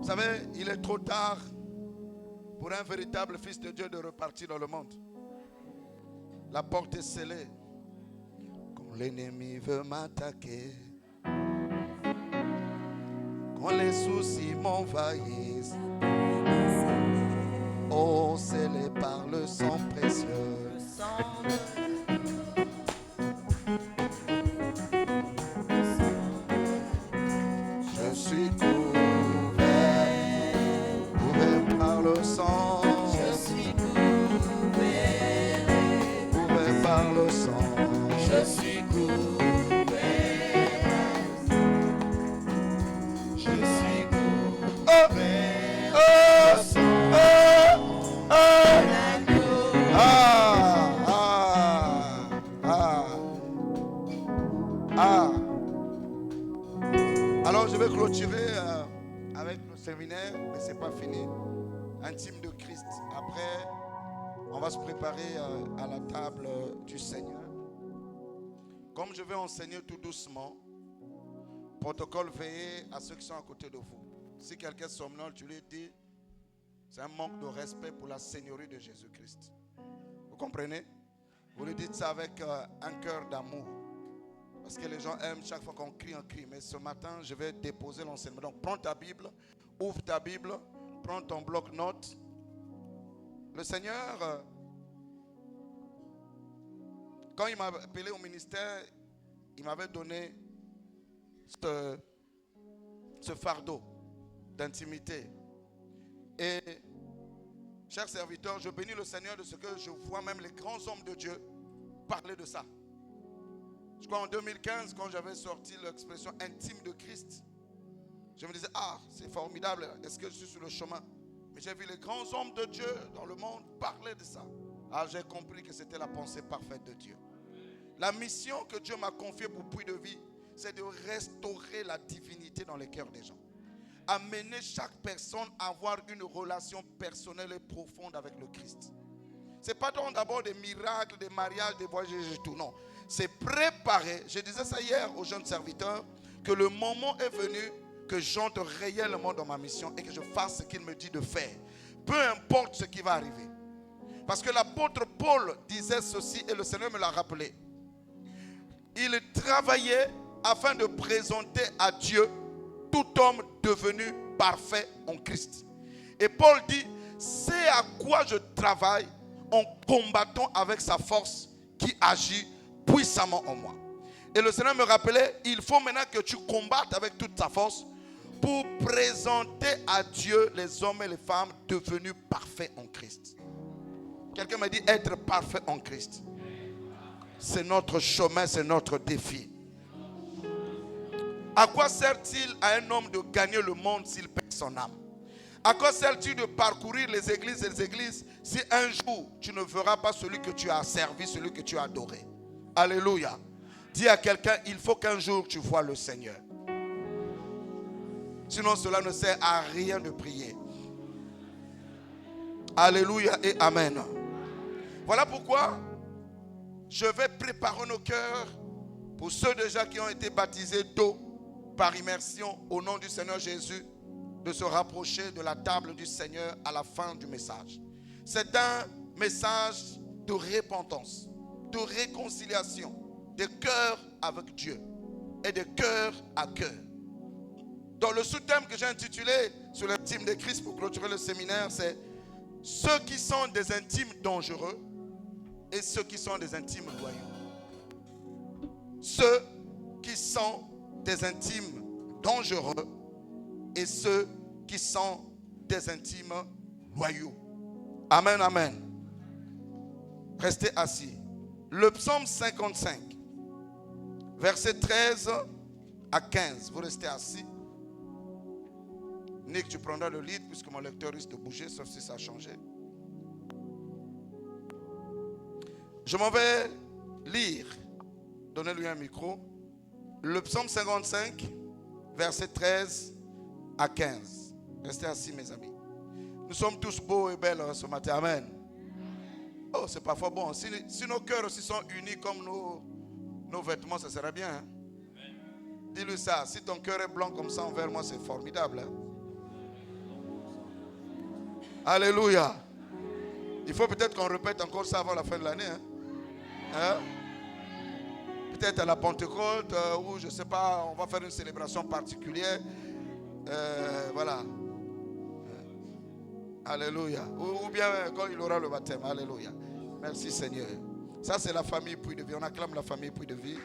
Vous savez, il est trop tard pour un véritable fils de Dieu de repartir dans le monde. La porte est scellée. Quand l'ennemi veut m'attaquer, quand les soucis m'envahissent, oh, scellé par le sang précieux. Je suis couvert par le sang. Je suis couvert par le sang. Je suis couvert. Je suis couvert. Alors je vais clôturer avec le séminaire, mais ce n'est pas fini. Intime de Christ. Après, on va se préparer à la table du Seigneur. Comme je vais enseigner tout doucement, protocole, veillez à ceux qui sont à côté de vous. Si quelqu'un somnole, tu lui dis, c'est un manque de respect pour la seigneurie de Jésus-Christ. Vous comprenez? Vous lui dites ça avec un cœur d'amour. Parce que les gens aiment chaque fois qu'on crie, on crie. Mais ce matin, je vais déposer l'enseignement. Donc, prends ta Bible, ouvre ta Bible, prends ton bloc-notes. Le Seigneur, quand il m'a appelé au ministère, il m'avait donné ce fardeau d'intimité. Et, chers serviteurs, je bénis le Seigneur de ce que je vois même les grands hommes de Dieu parler de ça. Je crois en 2015, quand j'avais sorti l'expression intime de Christ, je me disais, c'est formidable, est-ce que je suis sur le chemin? Mais j'ai vu les grands hommes de Dieu dans le monde parler de ça. Alors j'ai compris que c'était la pensée parfaite de Dieu. La mission que Dieu m'a confiée pour Puits de Vie, c'est de restaurer la divinité dans les cœurs des gens. Amener chaque personne à avoir une relation personnelle et profonde avec le Christ. Ce n'est pas d'abord des miracles, des mariages, des voyages et tout, non. C'est préparer, je disais ça hier aux jeunes serviteurs, que le moment est venu que j'entre réellement dans ma mission et que je fasse ce qu'il me dit de faire. Peu importe ce qui va arriver. Parce que l'apôtre Paul disait ceci et le Seigneur me l'a rappelé. Il travaillait afin de présenter à Dieu tout homme devenu parfait en Christ. Et Paul dit, c'est à quoi je travaille en combattant avec sa force qui agit puissamment en moi. Et le Seigneur me rappelait, il faut maintenant que tu combattes avec toute ta force pour présenter à Dieu les hommes et les femmes devenus parfaits en Christ. Quelqu'un m'a dit être parfait en Christ. C'est notre chemin, c'est notre défi. À quoi sert-il à un homme de gagner le monde s'il perd son âme? À quoi sert-il de parcourir les églises et les églises si un jour tu ne verras pas celui que tu as servi, celui que tu as adoré? Alléluia. Dis à quelqu'un, il faut qu'un jour tu vois le Seigneur. Sinon cela ne sert à rien de prier. Alléluia et amen. Voilà pourquoi je vais préparer nos cœurs pour ceux déjà qui ont été baptisés d'eau par immersion au nom du Seigneur Jésus, de se rapprocher de la table du Seigneur à la fin du message. C'est un message de repentance, de réconciliation, de cœur avec Dieu et de cœur à cœur. Dans le sous-thème que j'ai intitulé sur l'intime de Christ pour clôturer le séminaire, c'est ceux qui sont des intimes dangereux et ceux qui sont des intimes loyaux. Ceux qui sont des intimes dangereux et ceux qui sont des intimes loyaux. Amen, amen. Restez assis. Le psaume 55, verset 13 à 15. Vous restez assis. Nick, tu prendras le lead puisque mon lecteur risque de bouger, sauf si ça a changé. Je m'en vais lire. Donnez-lui un micro. Le psaume 55, verset 13 à 15. Restez assis, mes amis. Nous sommes tous beaux et belles ce matin. Amen. Oh, c'est parfois bon. Si nos cœurs aussi sont unis comme nos vêtements, ça serait bien. Hein? Dis-lui ça. Si ton cœur est blanc comme ça envers moi, c'est formidable. Hein? Alléluia. Il faut peut-être qu'on répète encore ça avant la fin de l'année. Hein? Peut-être à la Pentecôte, ou je ne sais pas, on va faire une célébration particulière. Voilà. Alléluia. Ou bien quand il aura le baptême. Alléluia. Merci Seigneur. Ça c'est la famille Puy de Vie. On acclame la famille Puy de Vie.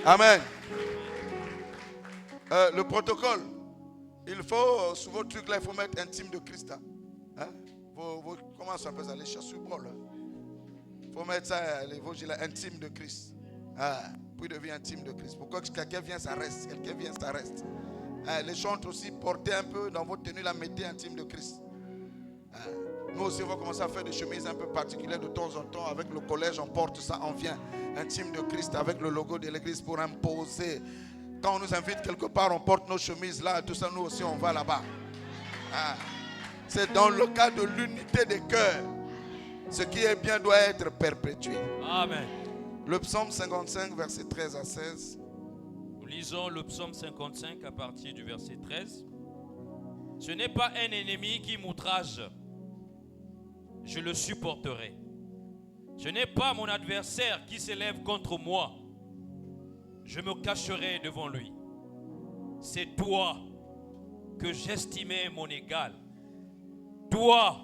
Amen. Le protocole. Il faut, sur vos trucs là, il faut mettre intime de Christ. Hein? Comment ça s'appelle ça? Les chaussures bol. Il faut mettre ça, vos gilets intimes de Christ. Puis devient intime de Christ. Pourquoi quelqu'un vient, ça reste. Quelqu'un vient, ça reste. Les chantres aussi, portez un peu dans votre tenue, la mettez intime de Christ. Nous aussi, on va commencer à faire des chemises un peu particulières de temps en temps. Avec le collège, on porte ça, on vient intime de Christ avec le logo de l'église pour imposer. Quand on nous invite quelque part, on porte nos chemises là, tout ça, nous aussi, on va là-bas. C'est dans le cas de l'unité des cœurs. Ce qui est bien doit être perpétué. Amen. Le psaume 55, verset 13 à 16. Nous lisons le psaume 55 à partir du verset 13. Ce n'est pas un ennemi qui m'outrage. Je le supporterai. Ce n'est pas mon adversaire qui s'élève contre moi. Je me cacherai devant lui. C'est toi que j'estimais mon égal. Toi,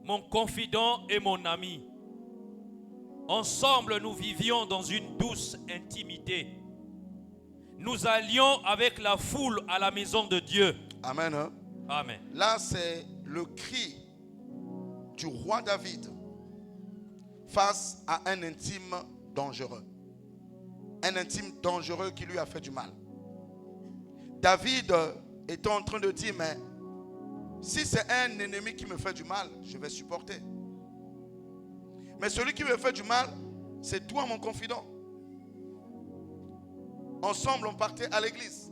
mon confident et mon ami. Ensemble, nous vivions dans une douce intimité. Nous allions avec la foule à la maison de Dieu. Amen. Hein? Amen. Là, c'est le cri du roi David face à un intime dangereux. Un intime dangereux qui lui a fait du mal. David était en train de dire, mais si c'est un ennemi qui me fait du mal, je vais supporter. Mais celui qui me fait du mal, c'est toi mon confident. Ensemble, on partait à l'église.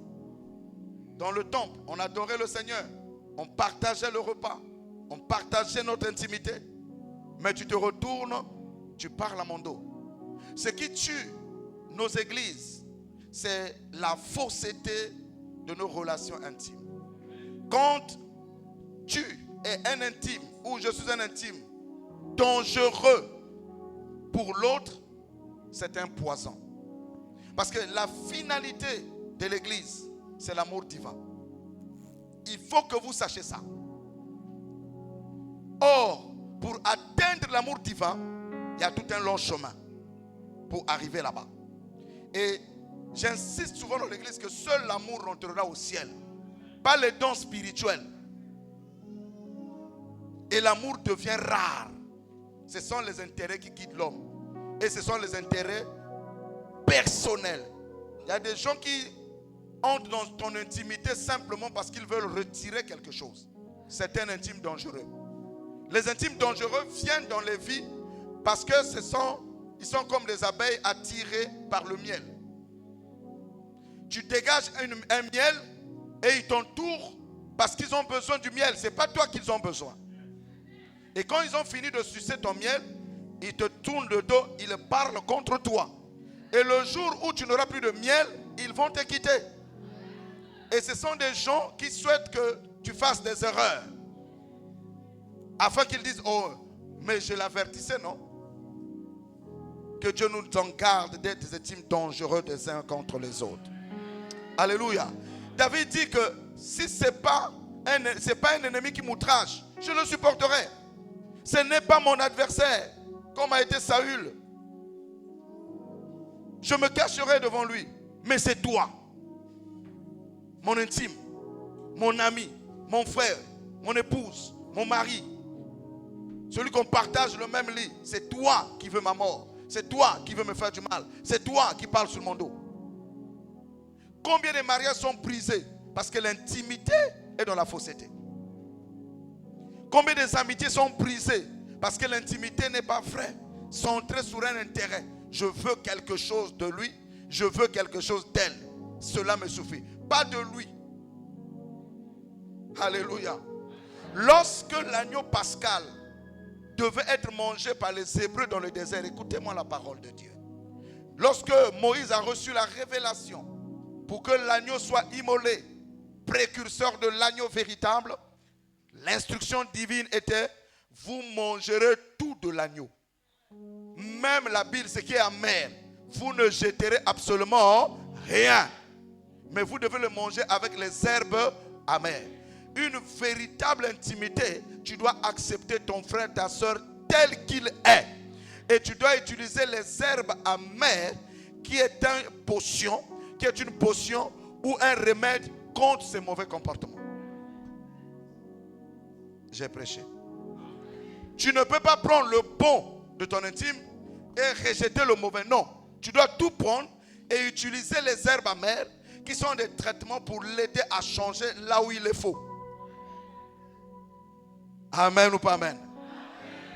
Dans le temple, on adorait le Seigneur. On partageait le repas. On partageait notre intimité. Mais tu te retournes, tu parles à mon dos. Ce qui tue nos églises, c'est la fausseté de nos relations intimes. Quand tu es un intime ou je suis un intime dangereux pour l'autre, c'est un poison. Parce que la finalité de l'église, c'est l'amour divin. Il faut que vous sachiez ça. Or, pour atteindre l'amour divin, il y a tout un long chemin pour arriver là-bas. Et j'insiste souvent dans l'église que seul l'amour rentrera au ciel, pas les dons spirituels. Et l'amour devient rare. Ce sont les intérêts qui guident l'homme. Et ce sont les intérêts personnels. Il y a des gens qui entrent dans ton intimité simplement parce qu'ils veulent retirer quelque chose. C'est un intime dangereux. Les intimes dangereux viennent dans les vies parce que ils sont comme des abeilles attirées par le miel. Tu dégages un miel et ils t'entourent parce qu'ils ont besoin du miel. Ce n'est pas toi qu'ils ont besoin. Et quand ils ont fini de sucer ton miel, ils te tournent le dos, ils parlent contre toi. Et le jour où tu n'auras plus de miel, ils vont te quitter. Et ce sont des gens qui souhaitent que tu fasses des erreurs. Afin qu'ils disent, oh, mais je l'avertissais, non? Que Dieu nous en garde d'être des intimes dangereux des uns contre les autres. Alléluia. David dit que si ce n'est pas un ennemi qui m'outrage, je le supporterai. Ce n'est pas mon adversaire, comme a été Saül. Je me cacherai devant lui. Mais c'est toi, mon intime, mon ami, mon frère, mon épouse, mon mari. Celui qu'on partage le même lit. C'est toi qui veux ma mort. C'est toi qui veux me faire du mal. C'est toi qui parles sur mon dos. Combien de mariages sont brisés parce que l'intimité est dans la fausseté? Combien des amitiés sont brisées parce que l'intimité n'est pas vraie, centrée sur un intérêt? Je veux quelque chose de lui, je veux quelque chose d'elle. Cela me suffit. Pas de lui. Alléluia. Lorsque l'agneau pascal devait être mangé par les Hébreux dans le désert, écoutez-moi la parole de Dieu. Lorsque Moïse a reçu la révélation pour que l'agneau soit immolé précurseur de l'agneau véritable, l'instruction divine était, vous mangerez tout de l'agneau. Même la bile, ce qui est amer, vous ne jeterez absolument rien. Mais vous devez le manger avec les herbes amères. Une véritable intimité, tu dois accepter ton frère, ta soeur tel qu'il est. Et tu dois utiliser les herbes amères qui est une potion ou un remède contre ces mauvais comportements. J'ai prêché. Tu ne peux pas prendre le bon de ton intime et rejeter le mauvais. Non, tu dois tout prendre et utiliser les herbes amères qui sont des traitements pour l'aider à changer là où il est faux. Amen ou pas amen?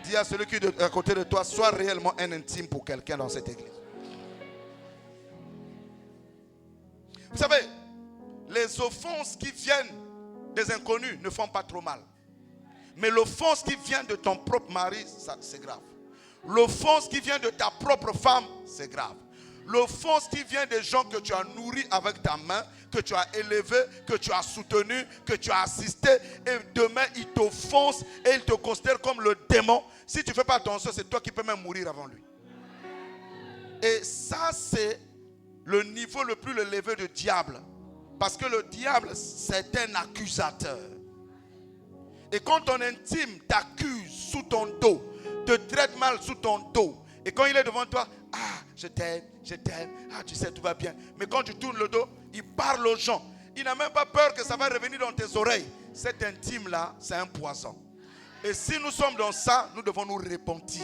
Dis à celui qui est à côté de toi, sois réellement un intime pour quelqu'un dans cette église. Vous savez, les offenses qui viennent des inconnus ne font pas trop mal. Mais l'offense qui vient de ton propre mari, ça, c'est grave. L'offense qui vient de ta propre femme, c'est grave. L'offense qui vient des gens que tu as nourris avec ta main, que tu as élevé, que tu as soutenu, que tu as assisté, et demain il t'offense et il te considère comme le démon. Si tu ne fais pas attention, c'est toi qui peux même mourir avant lui. Et ça, c'est le niveau le plus élevé du diable. Parce que le diable, c'est un accusateur. Et quand ton intime t'accuse sous ton dos, te traite mal sous ton dos, et quand il est devant toi, ah, je t'aime, ah, tu sais, tout va bien. Mais quand tu tournes le dos, il parle aux gens. Il n'a même pas peur que ça va revenir dans tes oreilles. Cet intime-là, c'est un poison. Et si nous sommes dans ça, nous devons nous repentir.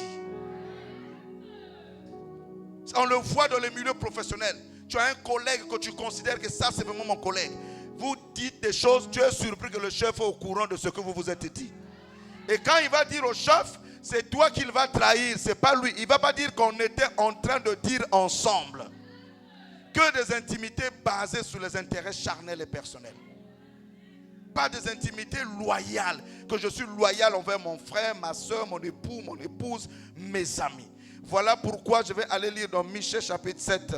On le voit dans les milieux professionnels. Tu as un collègue que tu considères que ça, c'est vraiment mon collègue. Vous dites des choses, tu es surpris que le chef est au courant de ce que vous vous êtes dit. Et quand il va dire au chef, c'est toi qu'il va trahir, c'est pas lui. Il ne va pas dire qu'on était en train de dire ensemble. Que des intimités basées sur les intérêts charnels et personnels. Pas des intimités loyales. Que je suis loyal envers mon frère, ma soeur, mon époux, mon épouse, mes amis. Voilà pourquoi je vais aller lire dans Michée chapitre 7,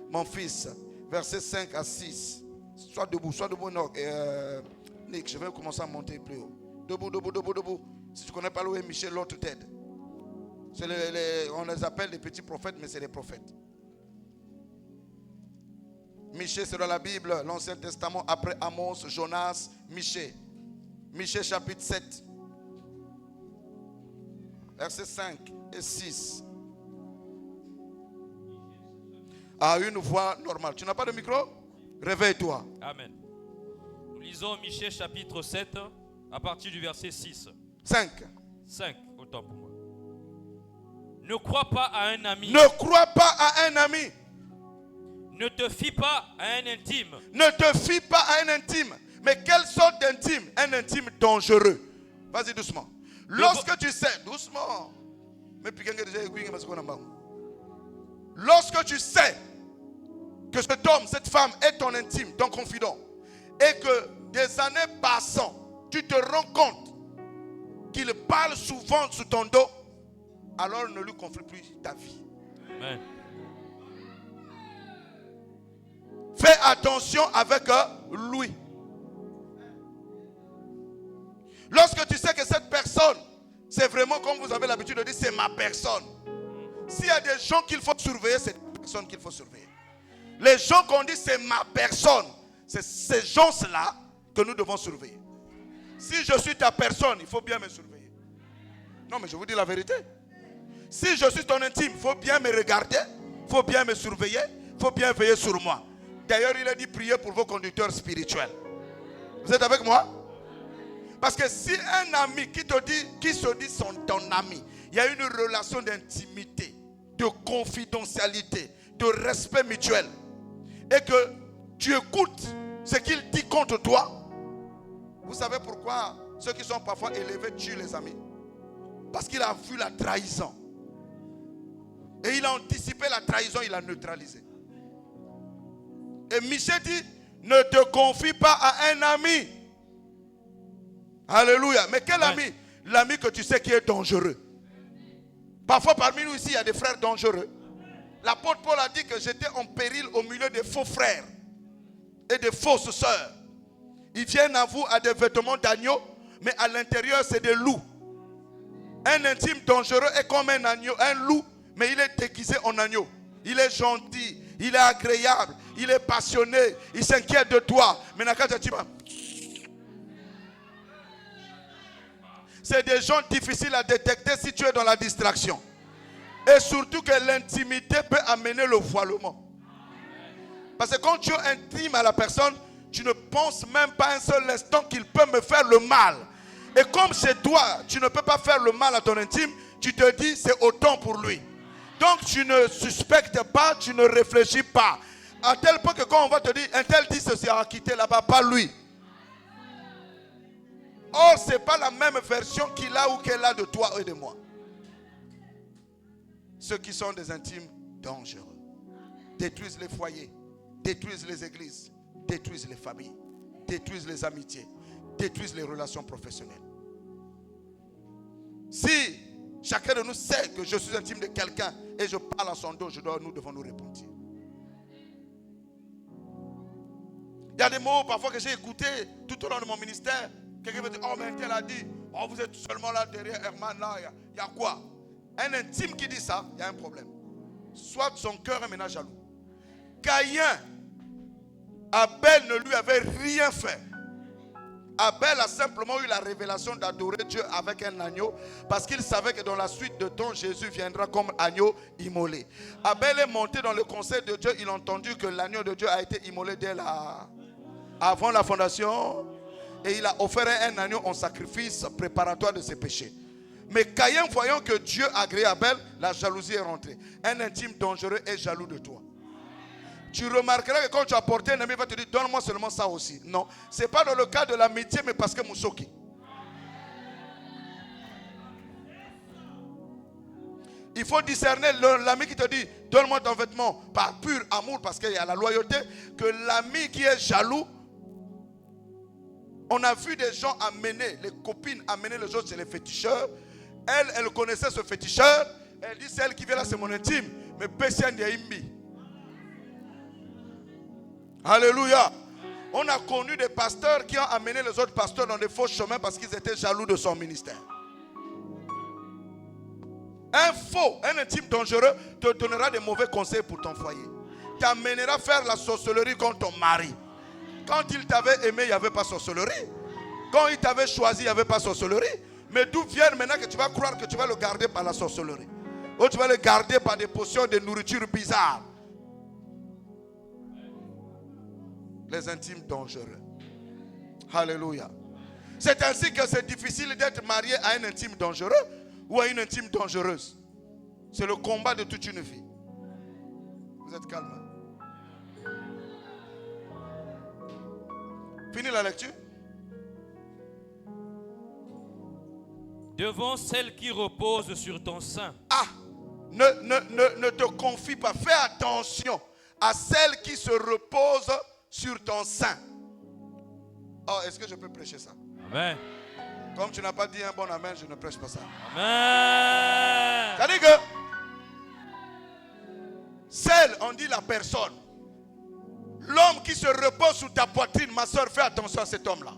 mon fils, versets 5 à 6. Sois debout, non. Nick, je vais commencer à monter plus haut. Debout. Si tu ne connais pas où est Michée, l'autre t'aide. On les appelle les petits prophètes, mais c'est les prophètes. Michée, c'est dans la Bible, l'Ancien Testament, après Amos, Jonas, Michée. Michée chapitre 7, versets 5 et 6. À une voix normale. Tu n'as pas de micro? Réveille-toi. Amen. Nous lisons Michée chapitre 7 à partir du verset 6. 5. Autant pour moi. Ne crois pas à un ami. Ne crois pas à un ami. Ne te fie pas à un intime. Ne te fie pas à un intime. Mais quelle sorte d'intime? Un intime dangereux. Vas-y doucement. Lorsque tu sais, doucement. Lorsque tu sais que cet homme, cette femme est ton intime, ton confident, et que des années passant, tu te rends compte qu'il parle souvent sous ton dos, alors ne lui confie plus ta vie. Amen. Fais attention avec lui. Lorsque tu sais que cette personne, c'est vraiment comme vous avez l'habitude de dire, c'est ma personne. S'il y a des gens qu'il faut surveiller, c'est la personne qu'il faut surveiller. Les gens qu'on dit c'est ma personne, c'est ces gens-là que nous devons surveiller. Si je suis ta personne, il faut bien me surveiller. Non, mais je vous dis la vérité. Si je suis ton intime, il faut bien me regarder, il faut bien me surveiller, il faut bien veiller sur moi. D'ailleurs, il a dit priez pour vos conducteurs spirituels. Vous êtes avec moi? Parce que si un ami qui se dit ton ami, il y a une relation d'intimité, de confidentialité, de respect mutuel, et que tu écoutes ce qu'il dit contre toi, vous savez pourquoi ceux qui sont parfois élevés tuent les amis? Parce qu'il a vu la trahison. Et il a anticipé la trahison, il a neutralisé. Et Michée dit, ne te confie pas à un ami. Alléluia. Mais quel ami? L'ami que tu sais qui est dangereux. Parfois parmi nous ici, il y a des frères dangereux. L'apôtre Paul a dit que j'étais en péril au milieu des faux frères et des fausses sœurs. Ils viennent à vous à des vêtements d'agneau, mais à l'intérieur, c'est des loups. Un intime dangereux est comme un agneau, un loup, mais il est déguisé en agneau. Il est gentil, il est agréable, il est passionné, il s'inquiète de toi. Mais c'est des gens difficiles à détecter si tu es dans la distraction. Et surtout que l'intimité peut amener le voilement. Parce que quand tu es intime à la personne, tu ne penses même pas un seul instant qu'il peut me faire le mal. Et comme c'est toi, tu ne peux pas faire le mal à ton intime, tu te dis c'est autant pour lui. Donc tu ne suspectes pas, tu ne réfléchis pas. À tel point que quand on va te dire, un tel dit ceci, à quitter là-bas, pas lui. Or, ce n'est pas la même version qu'il a ou qu'elle a de toi et de moi. Ceux qui sont des intimes dangereux détruisent les foyers, détruisent les églises, détruisent les familles, détruisent les amitiés, détruisent les relations professionnelles. Si chacun de nous sait que je suis intime de quelqu'un et je parle à son dos, nous devons nous repentir. Il y a des mots parfois que j'ai écoutés tout au long de mon ministère. Quelqu'un me dit, oh mais un tel a dit, oh vous êtes seulement là derrière Herman là, il y a quoi? Un intime qui dit ça, il y a un problème. Soit son cœur est maintenant jaloux. Caïn, Abel ne lui avait rien fait. Abel a simplement eu la révélation d'adorer Dieu avec un agneau parce qu'il savait que dans la suite de temps, Jésus viendra comme agneau immolé. Abel est monté dans le conseil de Dieu. Il a entendu que l'agneau de Dieu a été immolé avant la fondation. Et il a offert un agneau en sacrifice préparatoire de ses péchés. Mais Caïn, voyant que Dieu a agréé Abel, la jalousie est rentrée. Un intime dangereux est jaloux de toi. Tu remarqueras que quand tu as porté un ami, il va te dire, donne-moi seulement ça aussi. Non, ce n'est pas dans le cas de l'amitié, mais parce que Moussoki. Il faut discerner l'ami qui te dit, donne-moi ton vêtement, par pur amour, parce qu'il y a la loyauté, que l'ami qui est jaloux. On a vu des gens amener, les copines amener les autres chez les féticheurs. Elle connaissait ce féticheur. Elle dit, celle qui vient là, c'est mon intime. Mais Bessian Yaimbi. Alléluia. On a connu des pasteurs qui ont amené les autres pasteurs dans des faux chemins parce qu'ils étaient jaloux de son ministère. Un intime dangereux te donnera des mauvais conseils pour ton foyer. T'amènera à faire la sorcellerie contre ton mari. Quand il t'avait aimé, il n'y avait pas sorcellerie. Quand il t'avait choisi, il n'y avait pas sorcellerie. Mais d'où vient maintenant que tu vas croire que tu vas le garder par la sorcellerie? Ou tu vas le garder par des potions de nourriture bizarres? Les intimes dangereux. Alléluia. C'est ainsi que c'est difficile d'être marié à un intime dangereux ou à une intime dangereuse. C'est le combat de toute une vie. Vous êtes calme. Fini la lecture. Devant celle qui repose sur ton sein. Ah, ne te confie pas. Fais attention à celle qui se repose sur ton sein. Oh, est-ce que je peux prêcher ça? Amen. Comme tu n'as pas dit un bon amen, je ne prêche pas ça. Amen. Ça dit que celle, on dit la personne. L'homme qui se repose sous ta poitrine, ma soeur, fais attention à cet homme-là.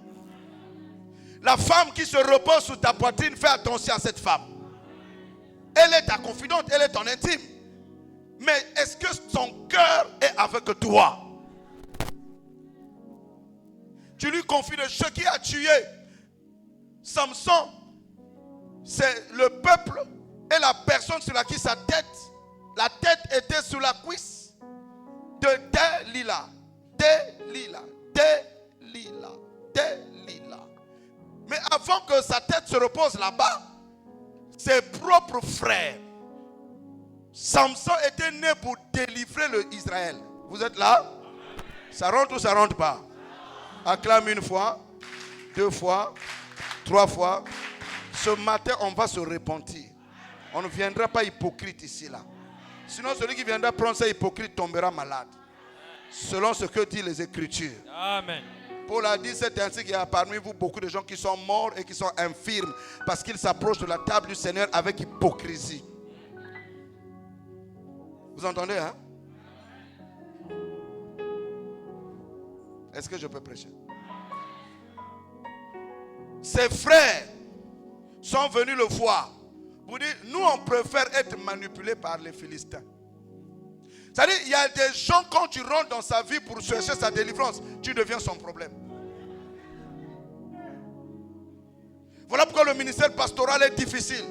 La femme qui se repose sous ta poitrine, fais attention à cette femme. Elle est ta confidente, elle est ton intime. Mais est-ce que son cœur est avec toi? Tu lui confies ce qui a tué Samson. C'est le peuple et la personne sur laquelle la tête était sous la cuisse de Delilah. Mais avant que sa tête se repose là-bas, ses propres frères. Samson était né pour délivrer Israël. Vous êtes là? Ça rentre ou ça rentre pas? Acclame une fois, 2 fois, 3 fois. Ce matin, on va se repentir. On ne viendra pas hypocrite ici, là. Sinon, celui qui viendra prendre ça hypocrite tombera malade. Selon ce que disent les Écritures. Amen. Paul a dit, c'est ainsi qu'il y a parmi vous beaucoup de gens qui sont morts et qui sont infirmes parce qu'ils s'approchent de la table du Seigneur avec hypocrisie. Vous entendez, hein? Est-ce que je peux prêcher? ses frères sont venus le voir pour dire, nous on préfère être manipulés par les Philistins. C'est-à-dire, il y a des gens, quand tu rentres dans sa vie pour chercher sa délivrance, tu deviens son problème. Voilà pourquoi le ministère pastoral est difficile.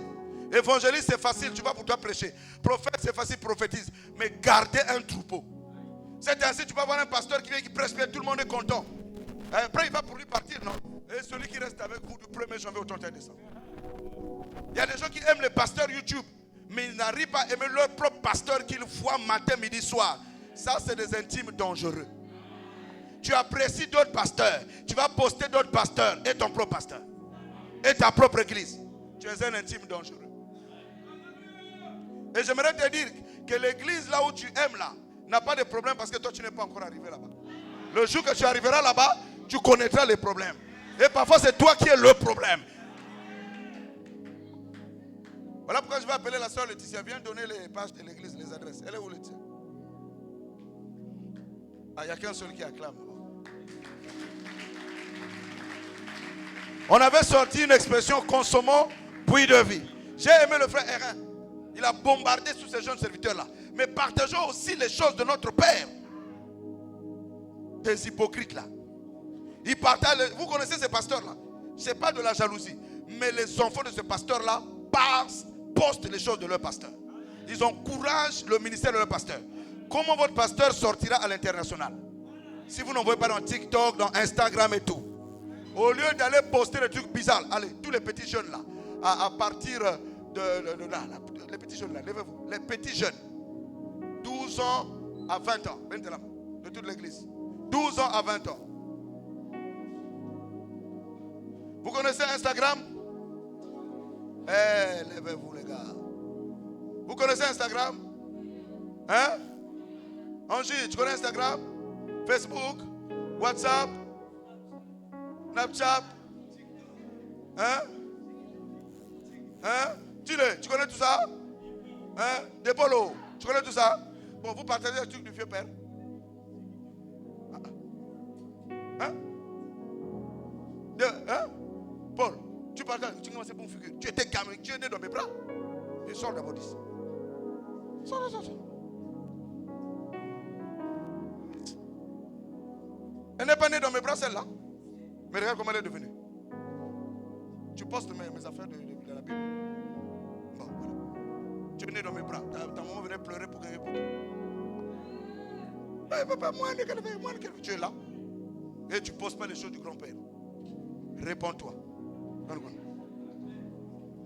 Évangéliste, c'est facile, tu vas pour toi prêcher. Prophète, c'est facile, prophétise. Mais garder un troupeau. C'est ainsi, tu vas voir un pasteur qui vient, qui prêche bien, tout le monde est content. Après, il va pour lui partir, non? Et celui qui reste avec vous du 1er janvier au 31 décembre. Il y a des gens qui aiment les pasteurs YouTube, mais ils n'arrivent pas à aimer leur propre pasteur qu'ils voient matin, midi, soir. Ça, c'est des intimes dangereux. Tu apprécies d'autres pasteurs. Tu vas poster d'autres pasteurs et ton propre pasteur. Et ta propre église. Tu es un intime dangereux. Et j'aimerais te dire que l'église là où tu aimes là n'a pas de problème parce que toi tu n'es pas encore arrivé là-bas. Le jour que tu arriveras là-bas, tu connaîtras les problèmes. Et parfois c'est toi qui es le problème. Voilà pourquoi je vais appeler la soeur Laetitia. Viens donner les pages de l'église, les adresses. Elle est où Laetitia? Ah, il n'y a qu'un seul qui acclame. On avait sorti une expression, consommons puits de vie. J'ai aimé le frère Hérin. Il a bombardé tous ces jeunes serviteurs-là. Mais partageons aussi les choses de notre Père. Des hypocrites là. Ils partagent. Vous connaissez ces pasteurs-là. Ce n'est pas de la jalousie. Mais les enfants de ce pasteur-là postent les choses de leur pasteur. Ils encouragent le ministère de leur pasteur. Comment votre pasteur sortira à l'international? Si vous n'envoyez pas dans TikTok, dans Instagram et tout. Au lieu d'aller poster des trucs bizarres, allez, tous les petits jeunes là, à partir de là, les petits jeunes là, levez-vous, les petits jeunes, 12 ans à 20 ans, de toute l'église, 12 ans à 20 ans. Vous connaissez Instagram? Levez-vous les gars. Vous connaissez Instagram? Hein? Angie, tu connais Instagram? Facebook? WhatsApp? Snapchat? Hein? Hein? Tu connais tout ça? Hein? Des polos, tu connais tout ça? Bon, vous partagez le truc du vieux père? Hein? Hein? Paul, tu partages, tu commences pour une figure. Tu étais gamin, tu es né dans mes bras. Et sors d'abord d'ici. Sors. Elle n'est pas née dans mes bras, celle-là. Mais regarde comment elle est devenue. Tu postes mes affaires de la Bible. Bon, voilà. Tu es né dans mes bras. Ta maman venait pleurer pour gagner pour toi. Mais papa, moi, tu es là. Et tu ne postes pas les choses du grand-père. Réponds-toi.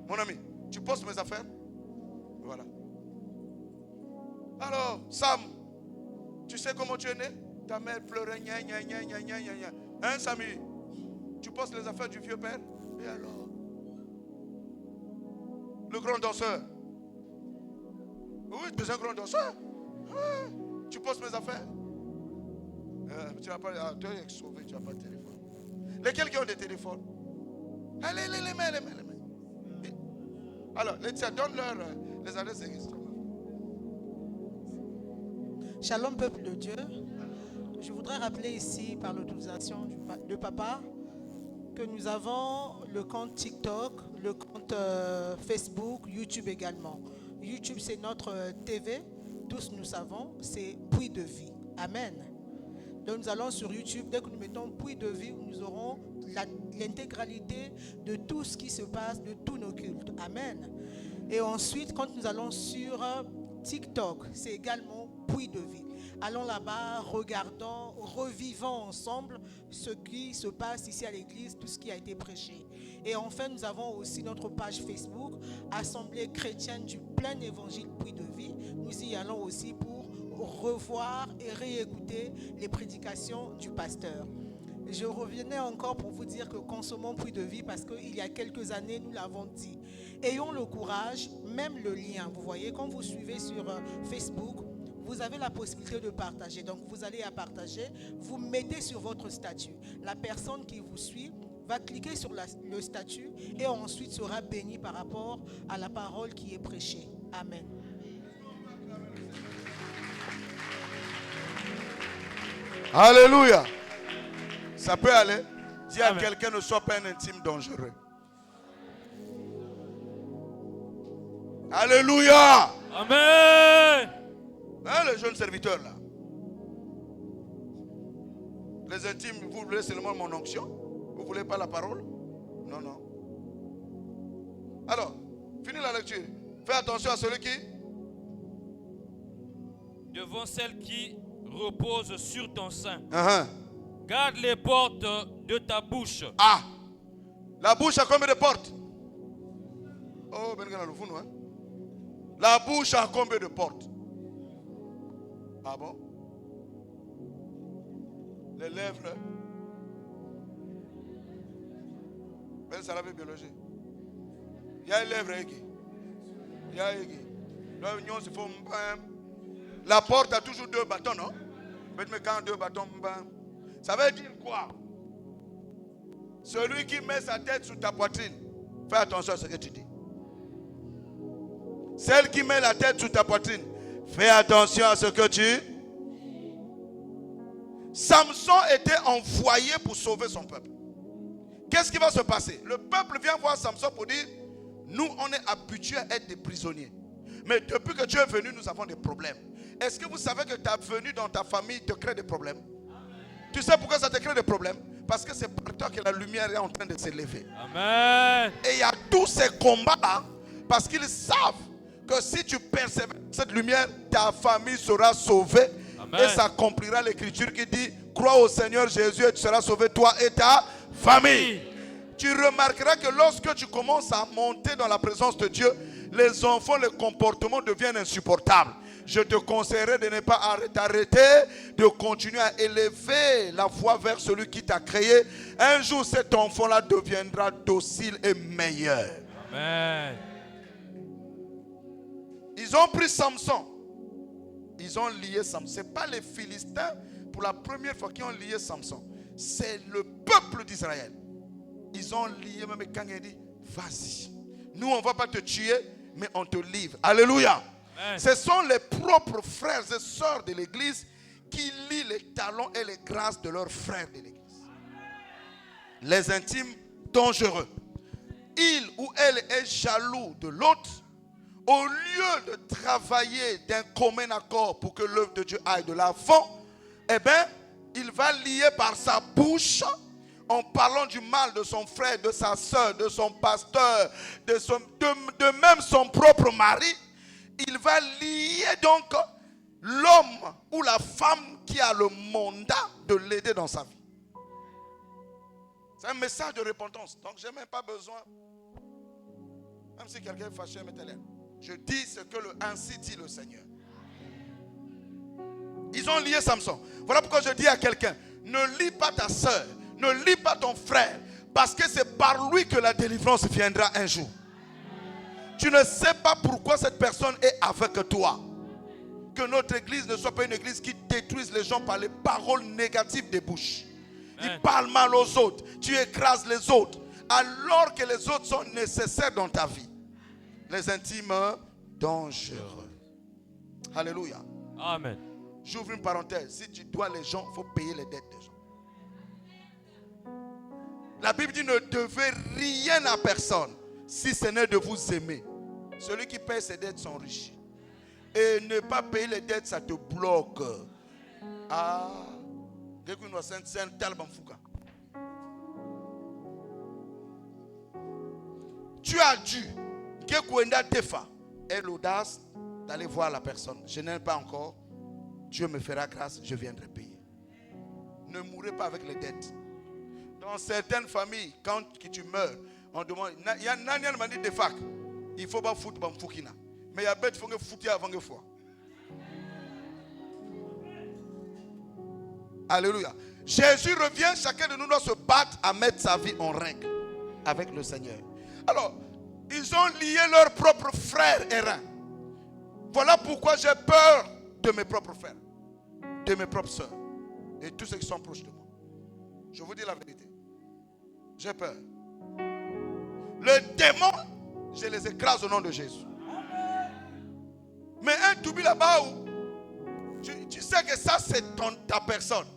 Mon ami, tu postes mes affaires? Voilà. Alors, Sam, tu sais comment tu es né? Ta mère pleurait, gna. Hein, Samy? Tu postes les affaires du vieux père? Et alors? Le grand danseur. Oui, tu es un grand danseur. Ouais. Tu postes mes affaires? Tu n'as pas, tu es sauvé, tu n'as pas de téléphone. Lesquels qui ont des téléphones? Allez, les mains. Alors, Laetitia, donne-leur les adresses d'église. Shalom, peuple de Dieu. Je voudrais rappeler ici, par l'autorisation de papa, que nous avons le compte TikTok, le compte Facebook, YouTube également. YouTube, c'est notre TV. Tous nous savons, c'est Puits de vie. Amen. Donc nous allons sur YouTube. Dès que nous mettons Puits de vie, nous aurons l'intégralité de tout ce qui se passe, de tous nos cultes. Amen. Et ensuite, quand nous allons sur TikTok, c'est également Puits de vie. Allons là-bas, regardons, revivons ensemble ce qui se passe ici à l'église, tout ce qui a été prêché. Et enfin, nous avons aussi notre page Facebook, Assemblée chrétienne du plein évangile Puits de vie. Nous y allons aussi pour revoir et réécouter les prédications du pasteur. Je revenais encore pour vous dire que consommons Puits de vie parce qu'il y a quelques années, nous l'avons dit. Ayons le courage, même le lien. Vous voyez, quand vous suivez sur Facebook, vous avez la possibilité de partager. Donc, vous allez à partager, vous mettez sur votre statut. La personne qui vous suit va cliquer sur le statut et ensuite sera bénie par rapport à la parole qui est prêchée. Amen. Alléluia. Ça peut aller. Dis à Amen. quelqu'un, ne sois pas un intime dangereux. Alléluia. Amen. Hein, les jeunes serviteurs là. Les intimes, vous voulez seulement mon onction? Vous ne voulez pas la parole? Non, non. Alors, finis la lecture. Fais attention à celui qui... Devant celle qui repose sur ton sein. Uh-huh. Garde les portes de ta bouche. Ah! La bouche a combien de portes? Oh, ben le fou, hein? La bouche a combien de portes? Ah bon? Les lèvres. Ben, ça l'avait biologie. Il y a les lèvres, il y a la porte a toujours 2 bâtons, non? Mais quand 2 bâtons, ça veut dire quoi? Celui qui met sa tête sous ta poitrine, fais attention à ce que tu dis. Celle qui met la tête sous ta poitrine, fais attention à ce que tu... Samson était envoyé pour sauver son peuple. Qu'est-ce qui va se passer? Le peuple vient voir Samson pour dire, nous on est habitués à être des prisonniers. Mais depuis que tu es venu, nous avons des problèmes. Est-ce que vous savez que ta venue dans ta famille te crée des problèmes? Tu sais pourquoi ça te crée des problèmes? Parce que c'est par toi que la lumière est en train de s'élever. Amen. Et il y a tous ces combats-là, parce qu'ils savent que si tu persévères cette lumière, ta famille sera sauvée. Amen. Et s'accomplira l'écriture qui dit, crois au Seigneur Jésus et tu seras sauvé, toi et ta famille. Tu remarqueras que lorsque tu commences à monter dans la présence de Dieu, les enfants, le comportement deviennent insupportables. Je te conseillerais de ne pas t'arrêter, de continuer à élever la voix vers celui qui t'a créé. Un jour, cet enfant-là deviendra docile et meilleur. Amen. Ils ont pris Samson. Ils ont lié Samson. Ce n'est pas les Philistins pour la première fois qui ont lié Samson. C'est le peuple d'Israël. Ils ont lié, même quand il dit, vas-y. Nous, on ne va pas te tuer, mais on te livre. Alléluia. Amen. Ce sont les propres frères et sœurs de l'église qui lient les talents et les grâces de leurs frères de l'église. Les intimes dangereux. Il ou elle est jaloux de l'autre. Au lieu de travailler d'un commun accord pour que l'œuvre de Dieu aille de l'avant, eh bien, il va lier par sa bouche, en parlant du mal de son frère, de sa soeur, de son pasteur, de même son propre mari. Il va lier donc l'homme ou la femme qui a le mandat de l'aider dans sa vie. C'est un message de repentance. Donc, je n'ai même pas besoin, même si quelqu'un est fâché, mettez-le. Je dis ce que ainsi dit le Seigneur. Ils ont lié Samson. Voilà pourquoi je dis à quelqu'un, ne lie pas ta soeur, ne lie pas ton frère, parce que c'est par lui que la délivrance viendra un jour. Tu ne sais pas pourquoi cette personne est avec toi. Que notre église ne soit pas une église qui détruise les gens par les paroles négatives des bouches. Ils parlent mal aux autres, tu écrases les autres, alors que les autres sont nécessaires dans ta vie. Les intimes dangereux. Alléluia. Amen. J'ouvre une parenthèse. Si tu dois les gens, il faut payer les dettes des gens. La Bible dit ne devez rien à personne si ce n'est de vous aimer. Celui qui paye ses dettes sont riches. Et ne pas payer les dettes, ça te bloque. Ah. Tu as dû et l'audace d'aller voir la personne. Je n'aime pas encore. Dieu me fera grâce, je viendrai payer. Ne mourrez pas avec les dettes. Dans certaines familles, quand tu meurs, on demande, il y a un mani de fac. Il faut pas foutre dans Fukina. Mais il y a bête faut foutre avant de fois. Alléluia. Jésus revient, chacun de nous doit se battre à mettre sa vie en règle avec le Seigneur. Alors, ils ont lié leurs propres frères errants. Voilà pourquoi j'ai peur de mes propres frères, de mes propres soeurs et tous ceux qui sont proches de moi. Je vous dis la vérité. J'ai peur. Les démons, je les écrase au nom de Jésus. Mais un toubi là-bas où tu sais que ça c'est ta personne.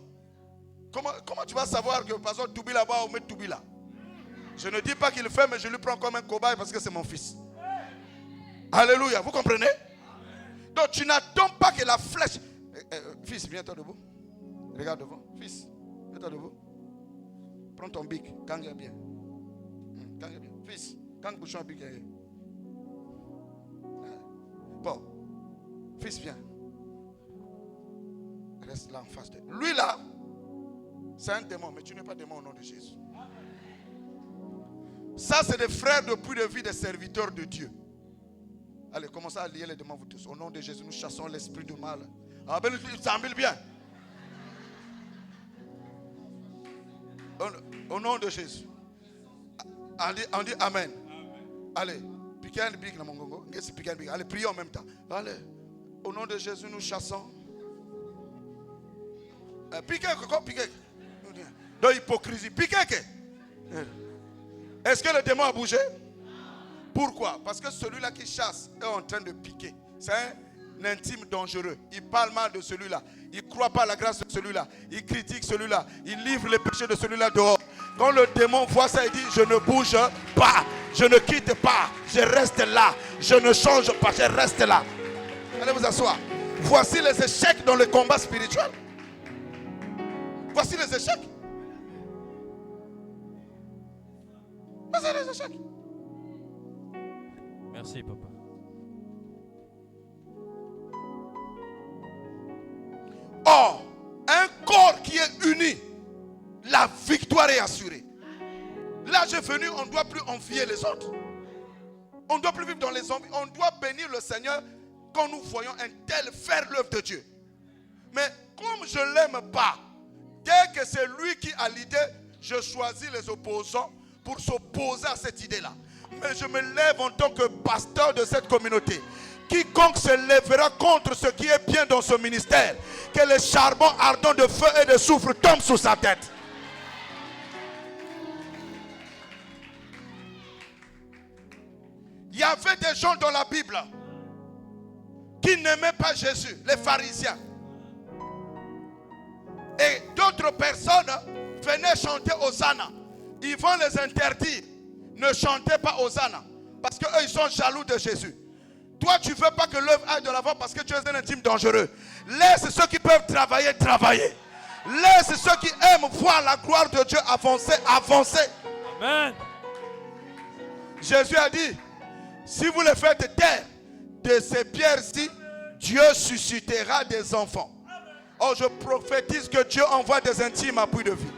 Comment tu vas savoir que par exemple Toubi là-bas ou met Toubi là? Je ne dis pas qu'il le fait, mais je lui prends comme un cobaye parce que c'est mon fils. Alléluia, vous comprenez? Donc tu n'attends pas que la flèche... fils, viens-toi debout. Regarde devant. Fils, viens-toi debout. Prends ton bic, quand il est bien. Quand il est bien. Fils, quand le bouchon bic est... Bon. Fils, viens. Reste là en face de lui. Lui là, c'est un démon, mais tu n'es pas démon au nom de Jésus. Ça, c'est des frères depuis de vie des serviteurs de Dieu. Allez, commencez à lier les démons, vous tous. Au nom de Jésus, nous chassons l'esprit du mal. Ah ben, ça embille bien. Au nom de Jésus. On dit Amen. Allez, piquez un bic dans mon gongo. Allez, priez en même temps. Allez, au nom de Jésus, nous chassons. Piquez. De hypocrisie. Piquez. Est-ce que le démon a bougé? Pourquoi? Parce que celui-là qui chasse est en train de piquer. C'est un intime dangereux. Il parle mal de celui-là. Il ne croit pas à la grâce de celui-là. Il critique celui-là. Il livre les péchés de celui-là dehors. Quand le démon voit ça, il dit: je ne bouge pas. Je ne quitte pas. Je reste là. Je ne change pas. Je reste là. Allez vous asseoir. Voici les échecs dans le combat spirituel. Voici les échecs. Voici les échecs. Merci, papa. Or, un corps qui est uni, la victoire est assurée. L'âge est venu, on ne doit plus envier les autres. On ne doit plus vivre dans les envies. On doit bénir le Seigneur quand nous voyons un tel faire l'œuvre de Dieu. Mais comme je ne l'aime pas, dès que c'est lui qui a l'idée, je choisis les opposants pour s'opposer à cette idée-là. Mais je me lève en tant que pasteur de cette communauté. Quiconque se lèvera contre ce qui est bien dans ce ministère, que les charbons ardents de feu et de soufre tombent sous sa tête. Il y avait des gens dans la Bible qui n'aimaient pas Jésus, les pharisiens. Et d'autres personnes venaient chanter Hosanna. Ils vont les interdire. Ne chantez pas Hosanna. Parce qu'eux, ils sont jaloux de Jésus. Toi, tu ne veux pas que l'œuvre aille de l'avant parce que tu es un intime dangereux. Laisse ceux qui peuvent travailler, travailler. Laisse ceux qui aiment voir la gloire de Dieu avancer, avancer. Amen. Jésus a dit: si vous les faites taire, de ces pierres-ci, Dieu suscitera des enfants. Oh, je prophétise que Dieu envoie des intimes à bout de vie.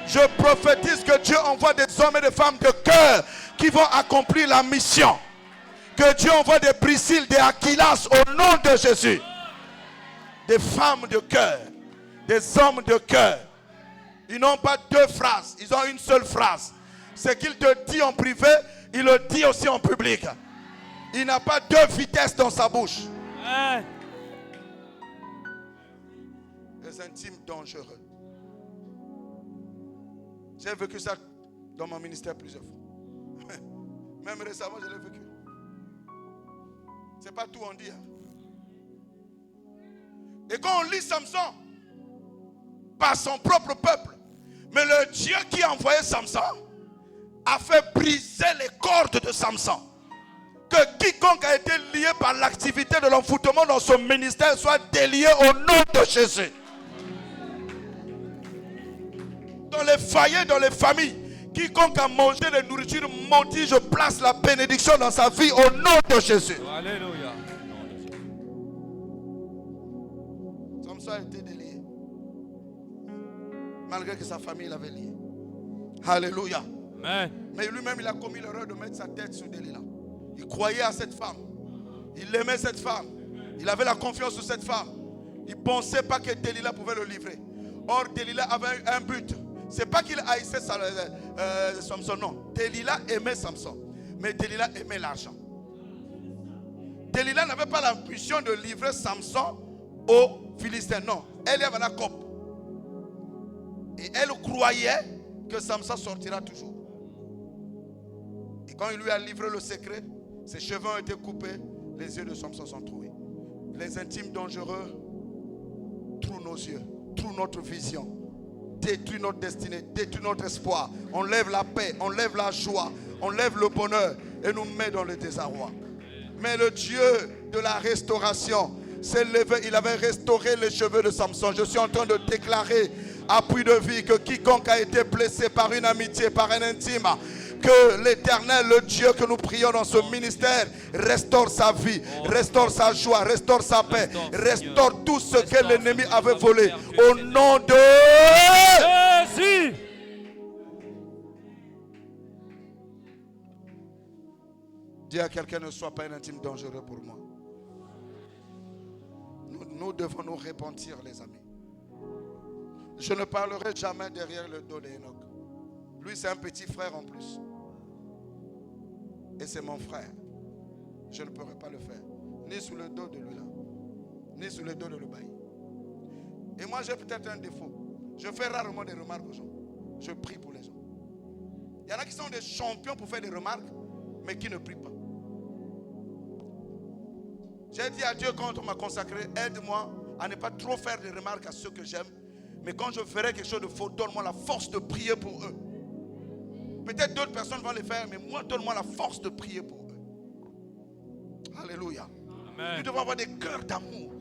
Je prophétise que Dieu envoie des hommes et des femmes de cœur qui vont accomplir la mission. Que Dieu envoie des Priscilles, des Aquilas au nom de Jésus. Des femmes de cœur, des hommes de cœur. Ils n'ont pas deux phrases, ils ont une seule phrase. Ce qu'il te dit en privé, il le dit aussi en public. Il n'a pas deux vitesses dans sa bouche. Amen. Les intimes dangereux. J'ai vécu ça dans mon ministère plusieurs fois. Même récemment, je l'ai vécu. C'est pas tout on dit. Hein. Et quand on lit Samson, par son propre peuple, mais le Dieu qui a envoyé Samson a fait briser les cordes de Samson. Que quiconque a été lié par l'activité de l'envoûtement dans son ministère soit délié au nom de Jésus. Dans les foyers, dans les familles, quiconque a mangé de nourriture maudite, je place la bénédiction dans sa vie au nom de Jésus. Alléluia. Samson a été délié. Malgré que sa famille l'avait lié. Alléluia. Amen. Mais lui-même, il a commis l'erreur de mettre sa tête sur Delilah. Il croyait à cette femme. Il aimait cette femme. Il avait la confiance sur cette femme. Il ne pensait pas que Delilah pouvait le livrer. Or, Delilah avait un but. Ce n'est pas qu'il haïssait Samson, non. Delilah aimait Samson. Mais Delilah aimait l'argent. Delilah n'avait pas la mission de livrer Samson aux Philistins. Non. Elle avait la coupe. Et elle croyait que Samson sortira toujours. Et quand il lui a livré le secret, ses cheveux ont été coupés, les yeux de Samson sont troués. Les intimes dangereux trouent nos yeux, trouent notre vision. détruit notre destinée, détruit notre espoir, enlève la paix, enlève la joie, enlève le bonheur et nous met dans le désarroi. Mais le Dieu de la restauration s'est levé, il avait restauré les cheveux de Samson. Je suis en train de déclarer à puits de vie que quiconque a été blessé par une amitié, par un intime, que l'Éternel, le Dieu que nous prions dans ce ministère, restaure sa vie, restaure sa joie, restaure sa paix, restaure tout ce que l'ennemi avait volé. Au nom de Jésus. Dis à quelqu'un, ne sois pas un intime dangereux pour moi. Nous devons nous repentir, les amis. Je ne parlerai jamais derrière le dos d'Enoch. Lui, c'est un petit frère en plus. Et c'est mon frère. Je ne pourrai pas le faire. Ni sous le dos de lui là. Ni sous le dos de l'Obaï. Et moi, j'ai peut-être un défaut. Je fais rarement des remarques aux gens. Je prie pour les gens. Il y en a qui sont des champions pour faire des remarques, mais qui ne prient pas. J'ai dit à Dieu quand on m'a consacré, aide-moi à ne pas trop faire des remarques à ceux que j'aime. Mais quand je ferai quelque chose de faux, donne-moi la force de prier pour eux. Peut-être d'autres personnes vont les faire, mais moi, donne-moi la force de prier pour eux. Alléluia. Amen. Nous devons avoir des cœurs d'amour.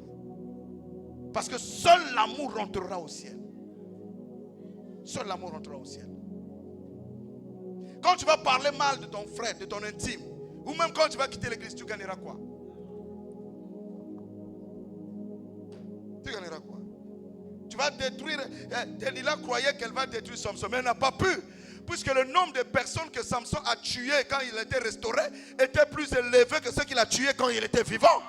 Parce que seul l'amour rentrera au ciel. Seul l'amour rentrera au ciel. Quand tu vas parler mal de ton frère, de ton intime, ou même quand tu vas quitter l'église, tu gagneras quoi? Tu gagneras quoi? Tu vas détruire. Delilah croyait qu'elle va détruire Samson, mais elle n'a pas pu. Puisque le nombre de personnes que Samson a tuées quand il était restauré était plus élevé que ceux qu'il a tués quand il était vivant.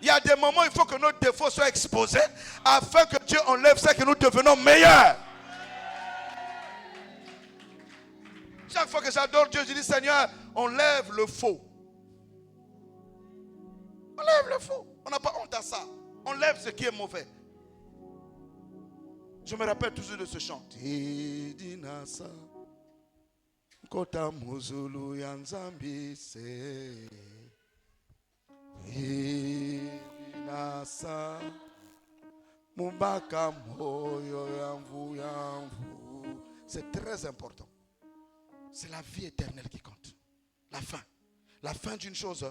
Il y a des moments où il faut que nos défauts soient exposés afin que Dieu enlève ça, que nous devenons meilleurs. Chaque fois que j'adore Dieu, je dis Seigneur, enlève le faux. Enlève le faux. On n'a pas honte à ça. Enlève ce qui est mauvais. Je me rappelle toujours de ce chant. Tidinasa Kota Muzulu Yanzambi se Tidinasa Mumbaka Moyo Yamvu Yamvu. C'est très important. C'est la vie éternelle qui compte. La fin. La fin d'une chose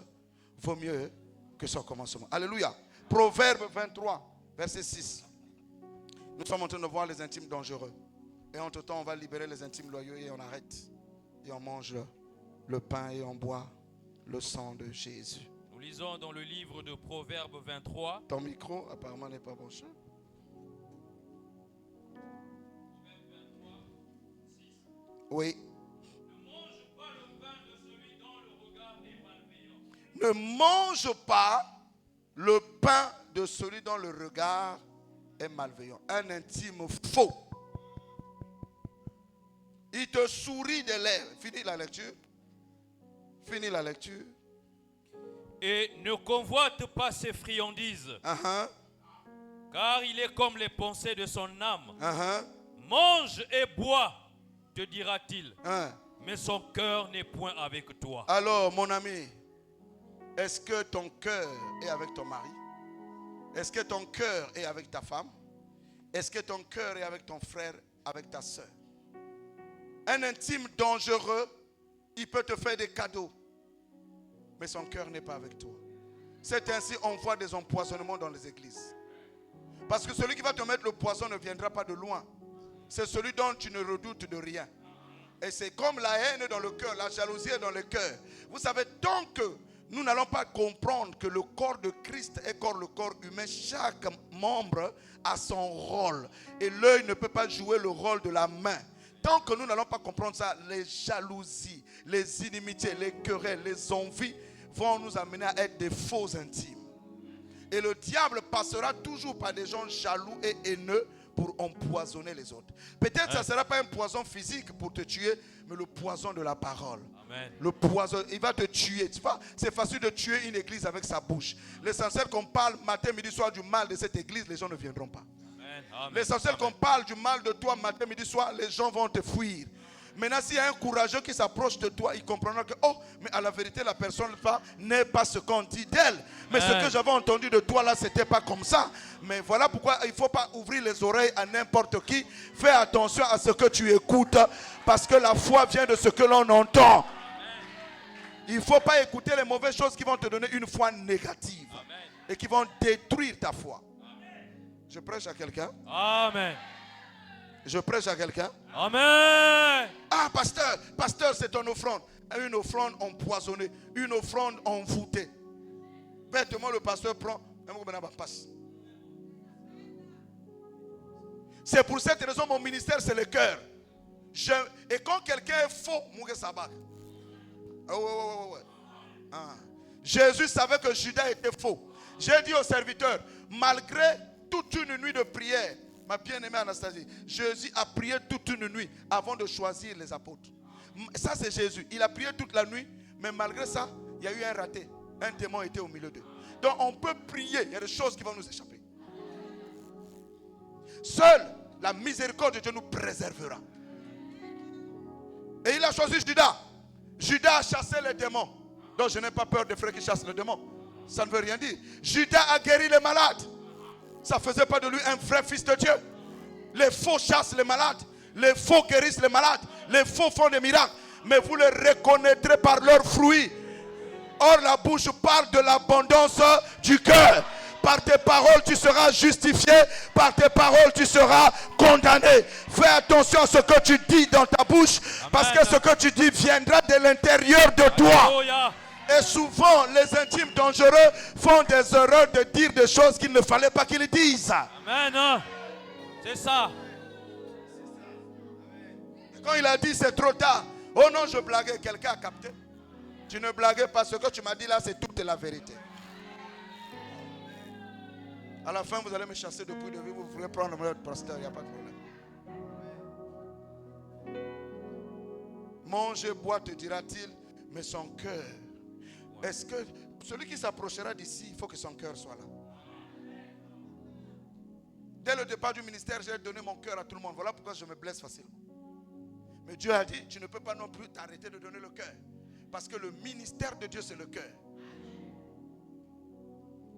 vaut mieux que son commencement. Alléluia. Proverbe 23, verset 6. Nous sommes en train de voir les intimes dangereux. Et entre-temps, on va libérer les intimes loyaux et on arrête. Et on mange le pain et on boit le sang de Jésus. Nous lisons dans le livre de Proverbe 23. Ton micro, apparemment, n'est pas branché. Oui. Ne mange pas le pain de celui dont le regard est malveillant. Un intime faux. Il te sourit des lèvres. Fini la lecture. Fini la lecture. Et ne convoite pas ses friandises. Car il est comme les pensées de son âme. Mange et bois, te dira-t-il. Mais son cœur n'est point avec toi. Alors, mon ami, est-ce que ton cœur est avec ton mari? Est-ce que ton cœur est avec ta femme? Est-ce que ton cœur est avec ton frère, avec ta soeur? Un intime dangereux, il peut te faire des cadeaux, mais son cœur n'est pas avec toi. C'est ainsi on voit des empoisonnements dans les églises. Parce que celui qui va te mettre le poison ne viendra pas de loin. C'est celui dont tu ne redoutes de rien. Et c'est comme la haine dans le cœur, la jalousie est dans le cœur. Vous savez, tant que nous n'allons pas comprendre que le corps de Christ est comme le corps humain, chaque membre a son rôle. Et l'œil ne peut pas jouer le rôle de la main. Tant que nous n'allons pas comprendre ça, les jalousies, les inimitiés, les querelles, les envies vont nous amener à être des faux intimes. Et le diable passera toujours par des gens jaloux et haineux pour empoisonner les autres. Peut-être que ça ne sera pas un poison physique pour te tuer, mais le poison de la parole. Amen. Le poison, il va te tuer. Tu vois, c'est facile de tuer une église avec sa bouche. L'essentiel qu'on parle matin, midi, soir du mal de cette église, les gens ne viendront pas. Amen. L'essentiel qu'on parle du mal de toi matin, midi, soir, les gens vont te fuir. Maintenant, s'il y a un courageux qui s'approche de toi, il comprendra que, oh, mais à la vérité, la personne n'est pas ce qu'on dit d'elle. Mais ce que j'avais entendu de toi là, c'était pas comme ça. Mais voilà pourquoi il ne faut pas ouvrir les oreilles à n'importe qui. Fais attention à ce que tu écoutes, parce que la foi vient de ce que l'on entend. Il ne faut pas écouter les mauvaises choses qui vont te donner une foi négative. Et qui vont détruire ta foi. Je prêche à quelqu'un. Amen. Je prêche à quelqu'un. Amen. Ah, pasteur, c'est une offrande. Une offrande empoisonnée. Une offrande envoûtée. Bêtement, le pasteur prend. C'est pour cette raison mon ministère, c'est le cœur. Et quand quelqu'un est faux, Jésus savait que Judas était faux. J'ai dit au serviteur, malgré toute une nuit de prière, ma bien-aimée Anastasie, Jésus a prié toute une nuit avant de choisir les apôtres. Ça, c'est Jésus. Il a prié toute la nuit, mais malgré ça, il y a eu un raté. Un démon était au milieu d'eux. Donc, on peut prier. Il y a des choses qui vont nous échapper. Seule la miséricorde de Dieu nous préservera. Et il a choisi Judas. Judas a chassé les démons. Donc, je n'ai pas peur des frères qui chassent les démons. Ça ne veut rien dire. Judas a guéri les malades. Ça ne faisait pas de lui un vrai fils de Dieu. Les faux chassent les malades. Les faux guérissent les malades. Les faux font des miracles. Mais vous les reconnaîtrez par leurs fruits. Or, la bouche parle de l'abondance du cœur. Par tes paroles, tu seras justifié. Par tes paroles, tu seras condamné. Fais attention à ce que tu dis dans ta bouche. Parce que ce que tu dis viendra de l'intérieur de toi. Alléluia. Et souvent, les intimes dangereux font des erreurs de dire des choses qu'il ne fallait pas qu'ils disent. Amen. C'est ça. Quand il a dit c'est trop tard. Oh non, je blaguais. Quelqu'un a capté. Tu ne blaguais pas. Ce que tu m'as dit là, c'est toute la vérité. À la fin, vous allez me chasser depuis de vie. Vous voulez prendre le pasteur, il n'y a pas de problème. Mange et bois, te dira-t-il, mais son cœur. Est-ce que celui qui s'approchera d'ici, il faut que son cœur soit là. Dès le départ du ministère, j'ai donné mon cœur à tout le monde. Voilà pourquoi je me blesse facilement. Mais Dieu a dit, tu ne peux pas non plus t'arrêter de donner le cœur. Parce que le ministère de Dieu, c'est le cœur.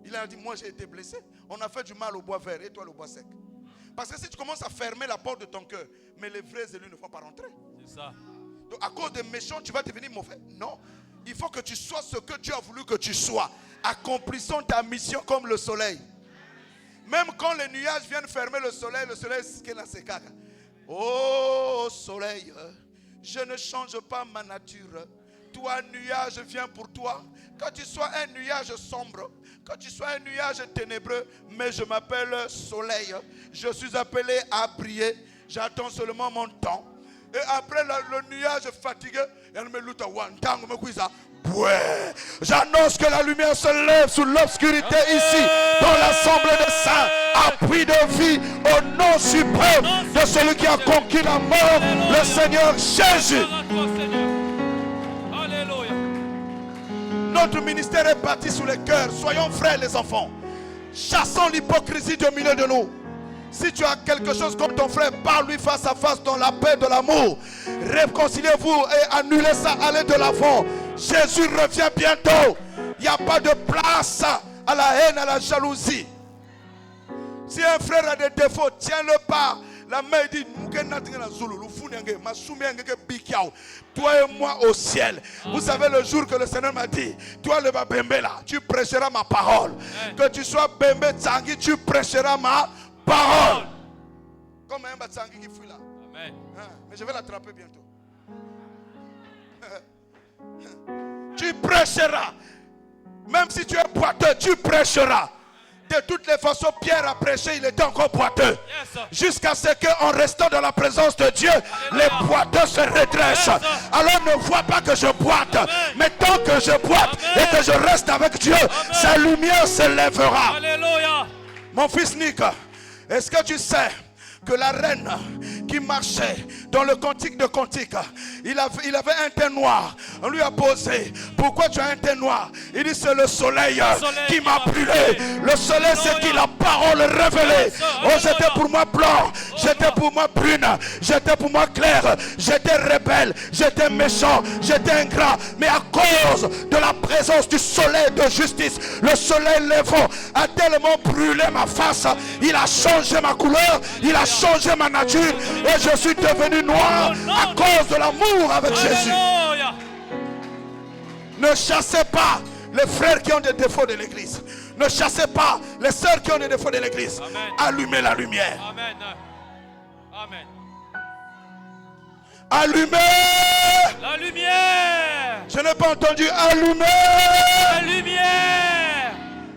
Il a dit, moi j'ai été blessé. On a fait du mal au bois vert et toi le bois sec. Parce que si tu commences à fermer la porte de ton cœur, mais les vrais élus ne vont pas rentrer. C'est ça. Donc à cause des méchants, tu vas devenir mauvais. Non. Il faut que tu sois ce que Dieu a voulu que tu sois. Accomplissons ta mission comme le soleil. Même quand les nuages viennent fermer le soleil c'est caca. Oh soleil, je ne change pas ma nature. Toi, nuage vient pour toi. Que tu sois un nuage sombre, que tu sois un nuage ténébreux, mais je m'appelle soleil. Je suis appelé à briller. J'attends seulement mon temps. Et après le nuage fatigué, j'annonce que la lumière se lève sous l'obscurité ici, dans l'assemblée des saints, appui de vie au nom suprême de celui qui a conquis la mort, le Seigneur Jésus. Alléluia. Notre ministère est bâti sur les cœurs. Soyons frères les enfants. Chassons l'hypocrisie du milieu de nous. Si tu as quelque chose contre ton frère, parle-lui face à face dans la paix de l'amour. Réconciliez-vous et annulez ça, allez de l'avant. Jésus revient bientôt. Il n'y a pas de place à la haine, à la jalousie. Si un frère a des défauts, tiens-le pas. La main dit, toi et moi au ciel. Vous savez le jour que le Seigneur m'a dit, toi le Babembe là, tu prêcheras ma parole. Que tu sois Bembe Tsangi, tu prêcheras ma parole. Comme un Batsangi qui fuit là. Amen. Mais je vais l'attraper bientôt. Tu prêcheras. Même si tu es boiteux, tu prêcheras. De toutes les façons, Pierre a prêché, il était encore boiteux. Jusqu'à ce qu'en restant dans la présence de Dieu, les boiteux se redressent. Alors ne vois pas que je boite. Mais tant que je boite et que je reste avec Dieu, sa lumière se lèvera. Alléluia. Mon fils Nick, est-ce que tu sais que la reine qui marchait dans le cantique de cantique, il avait un teint noir. On lui a posé, pourquoi tu as un teint noir? Il dit, c'est le soleil qui m'a brûlé. Le soleil, c'est qu'il a parole révélée. Oh, j'étais pour moi blanc, j'étais pour moi brune, j'étais pour moi clair, j'étais rebelle, j'étais méchant, j'étais ingrat. Mais à cause de la présence du soleil de justice, le soleil levant a tellement brûlé ma face, il a changé ma couleur, il a changé ma nature et je suis devenu noir à cause de l'amour avec Jésus. Alléluia. Ne chassez pas les frères qui ont des défauts de l'église. Ne chassez pas les sœurs qui ont des défauts de l'église. Amen. Allumez la lumière. Amen. Amen. Allumez. La lumière. Je n'ai pas entendu allumer. La lumière.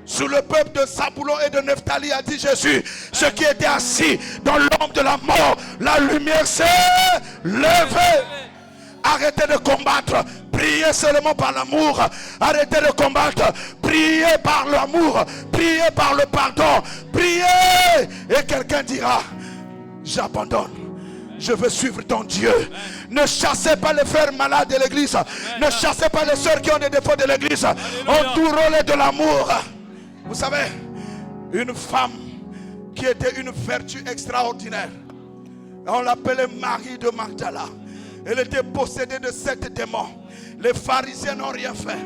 Sous le peuple de Saboulon et de Nephtali a dit Jésus, ceux qui étaient assis dans l'ombre de la mort, la lumière s'est levée. Arrêtez de combattre, priez seulement par l'amour. Arrêtez de combattre, priez par l'amour, priez par le pardon, priez. Et quelqu'un dira, j'abandonne. Je veux suivre ton Dieu. Ne chassez pas les frères malades de l'église. Ne chassez pas les sœurs qui ont des défauts de l'église. Entourez-les de l'amour. Vous savez, une femme qui était une vertu extraordinaire, on l'appelait Marie de Magdala. Elle était possédée de 7 démons. Les pharisiens n'ont rien fait.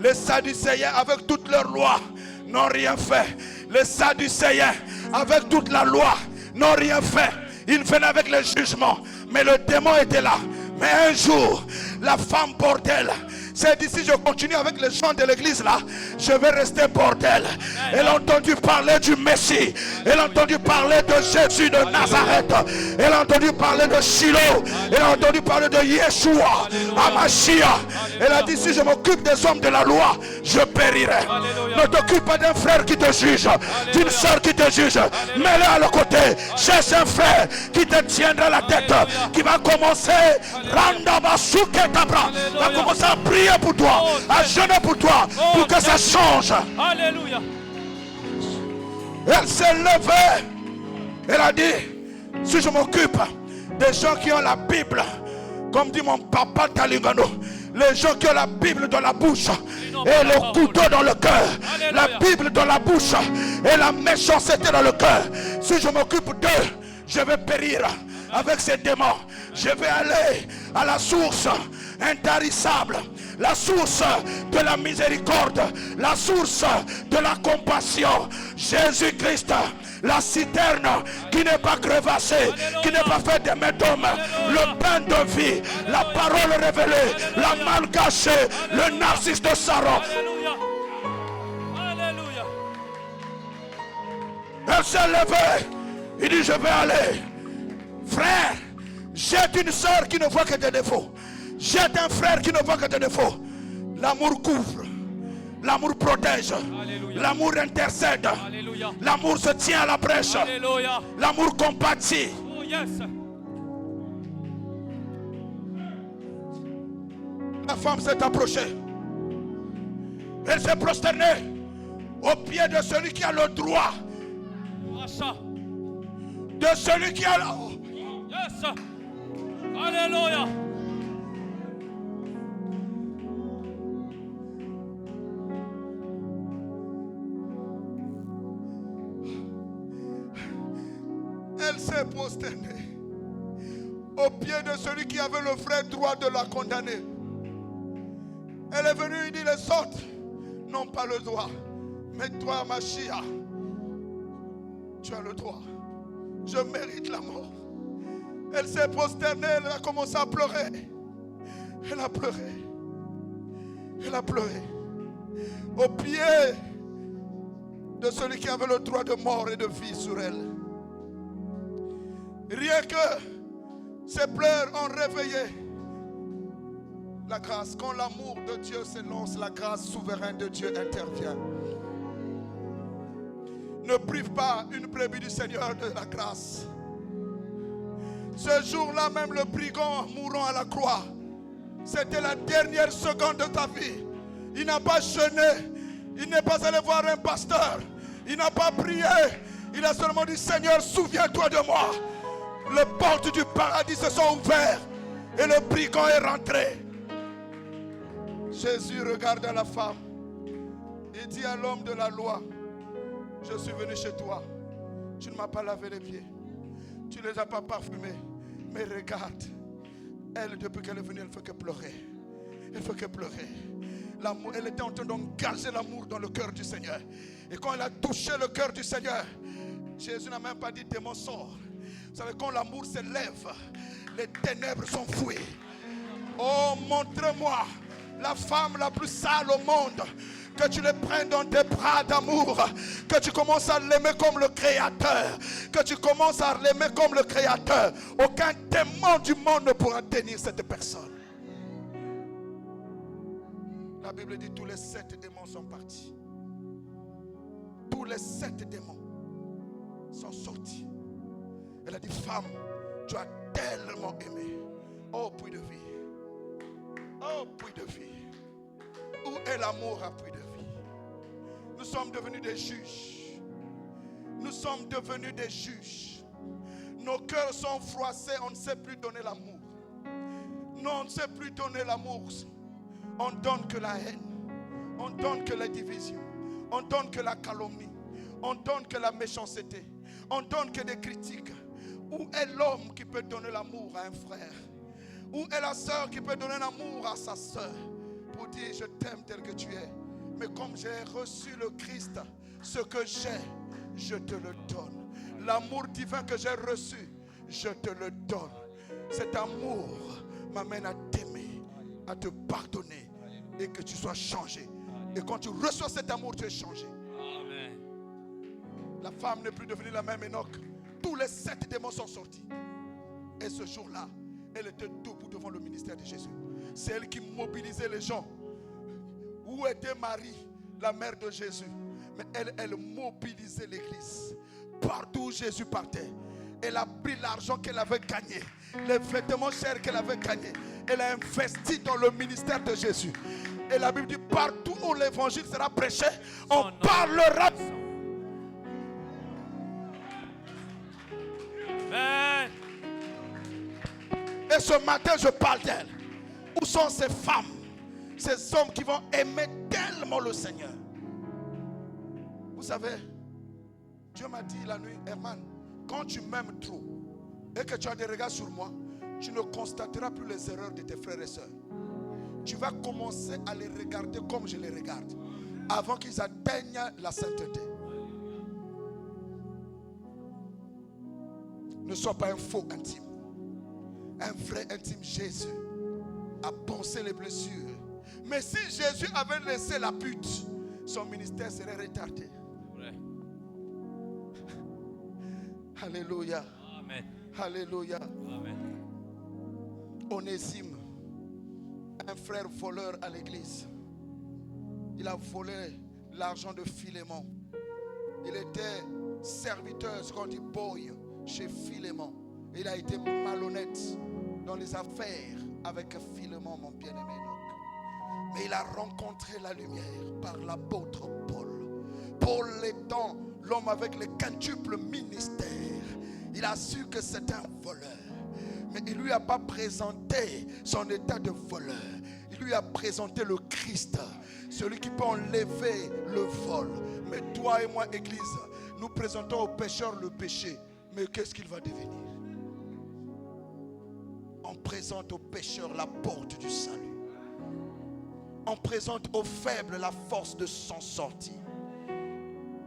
Les sadducéens avec toute leur loi n'ont rien fait. Les sadducéens avec toute la loi n'ont rien fait. Ils venaient avec le jugement, mais le démon était là. Mais un jour, la femme bordel s'est dit, si je continue avec les gens de l'église là, je vais rester bordel. Elle a entendu parler du Messie. Elle a entendu parler de Jésus de Nazareth. Elle a entendu parler de Shiloh. Elle a entendu parler de Yeshua, Amashia. Elle a dit, si je m'occupe des hommes de la loi, je périrai. Ne t'occupe pas d'un frère qui te juge, d'une soeur qui te juge. Mets-le à le côté. Cherche un frère qui te tiendra la tête, qui va commencer, va commencer à prier pour toi, à jeûner pour toi, pour que ça change. Alléluia. Elle s'est levée. Elle a dit, si je m'occupe des gens qui ont la Bible, comme dit mon papa Talingano, les gens qui ont la Bible dans la bouche et le couteau dans le cœur, la Bible dans la bouche et la méchanceté dans le cœur, si je m'occupe d'eux, je vais périr avec ces démons. Je vais aller à la source intarissable, la source de la miséricorde, la source de la compassion, Jésus-Christ, la citerne qui n'est pas crevassée, qui n'est pas faite de médômes, le pain de vie, la parole révélée, la main cachée, le narcisse de Saron. Alléluia. Alléluia. Elle s'est levée. Il dit, je vais aller. Frère, jette une soeur qui ne voit que tes défauts. Jette un frère qui ne voit que tes défauts. L'amour couvre. L'amour protège. L'amour intercède. Alléluia. L'amour se tient à la brèche. Alléluia. L'amour compatit. Oh yes. La femme s'est approchée. Elle s'est prosternée au pied de celui qui a le droit. Rachat. De celui qui a le... Yes. Alléluia. Elle s'est prosternée au pied de celui qui avait le vrai droit de la condamner. Elle est venue, il dit, les autres n'ont pas le droit. Mais toi, Machia, tu as le droit. Je mérite la mort. Elle s'est prosternée, elle a commencé à pleurer. Elle a pleuré. Elle a pleuré. Au pied de celui qui avait le droit de mort et de vie sur elle. Rien que ces pleurs ont réveillé la grâce. Quand l'amour de Dieu s'élance, la grâce souveraine de Dieu intervient. Ne prive pas une brebis du Seigneur de la grâce. Ce jour-là, même le brigand mourant à la croix, c'était la dernière seconde de ta vie. Il n'a pas jeûné. Il n'est pas allé voir un pasteur. Il n'a pas prié. Il a seulement dit, Seigneur, souviens-toi de moi. Les portes du paradis se sont ouvertes et le brigand est rentré. Jésus regarda la femme et dit à l'homme de la loi, Je suis venu chez toi. Tu ne m'as pas lavé les pieds. Tu ne les as pas parfumés. Mais regarde, elle, depuis qu'elle est venue, elle ne fait que pleurer. Elle ne fait que pleurer. L'amour, elle était en train d'engager l'amour dans le cœur du Seigneur. Et quand elle a touché le cœur du Seigneur, Jésus n'a même pas dit démon sort. Vous savez, quand l'amour s'élève, les ténèbres sont fouillées. Oh, montre-moi la femme la plus sale au monde. Que tu le prennes dans tes bras d'amour. Que tu commences à l'aimer comme le Créateur. Que tu commences à l'aimer comme le Créateur. Aucun démon du monde ne pourra tenir cette personne. La Bible dit tous les 7 démons sont partis. Tous les 7 démons sont sortis. Elle a dit, femme, tu as tellement aimé. Oh, puits de vie. Oh, puits de vie. Où est l'amour à puits de vie? Nous sommes devenus des juges. Nous sommes devenus des juges. Nos cœurs sont froissés, on ne sait plus donner l'amour. Non, on ne sait plus donner l'amour. On donne que la haine. On donne que la division. On donne que la calomnie. On donne que la méchanceté. On donne que des critiques. Où est l'homme qui peut donner l'amour à un frère? Où est la sœur qui peut donner l'amour à sa sœur? Pour dire je t'aime tel que tu es. Mais comme j'ai reçu le Christ, ce que j'ai, je te le donne. L'amour divin que j'ai reçu, je te le donne. Cet amour m'amène à t'aimer, à te pardonner et que tu sois changé. Et quand tu reçois cet amour, tu es changé. Amen. La femme n'est plus devenue la même Enoch. Tous les 7 démons sont sortis. Et ce jour-là, elle était debout devant le ministère de Jésus. C'est elle qui mobilisait les gens. Où était Marie, la mère de Jésus? Mais elle mobilisait l'église. Partout où Jésus partait, elle a pris l'argent qu'elle avait gagné, les vêtements chers qu'elle avait gagnés. Elle a investi dans le ministère de Jésus. Et la Bible dit, partout où l'évangile sera prêché, on parlera. Amen. Et ce matin, je parle d'elle. Où sont ces femmes, ces hommes qui vont aimer tellement le Seigneur? Vous savez, Dieu m'a dit la nuit, Herman, quand tu m'aimes trop et que tu as des regards sur moi, tu ne constateras plus les erreurs de tes frères et sœurs. Tu vas commencer à les regarder comme je les regarde, avant qu'ils atteignent la sainteté. Ne sois pas un faux intime. Un vrai intime. Jésus a pensé les blessures. Mais si Jésus avait laissé la pute, son ministère serait retardé. Ouais. Alléluia. Amen. Alléluia. Amen. Onésime, un frère voleur à l'église. Il a volé l'argent de Philémon. Il était serviteur, ce qu'on dit boy, chez Philémon. Il a été malhonnête dans les affaires avec Philémon, mon bien-aimé Enoch. Mais il a rencontré la lumière par l'apôtre Paul. Paul étant l'homme avec le quintuple ministère, il a su que c'est un voleur. Mais il ne lui a pas présenté son état de voleur. Il lui a présenté le Christ, celui qui peut enlever le vol. Mais toi et moi, Église, nous présentons au pécheur le péché. Mais qu'est-ce qu'il va devenir? On présente au pécheur la porte du salut. On présente aux faibles la force de s'en sortir.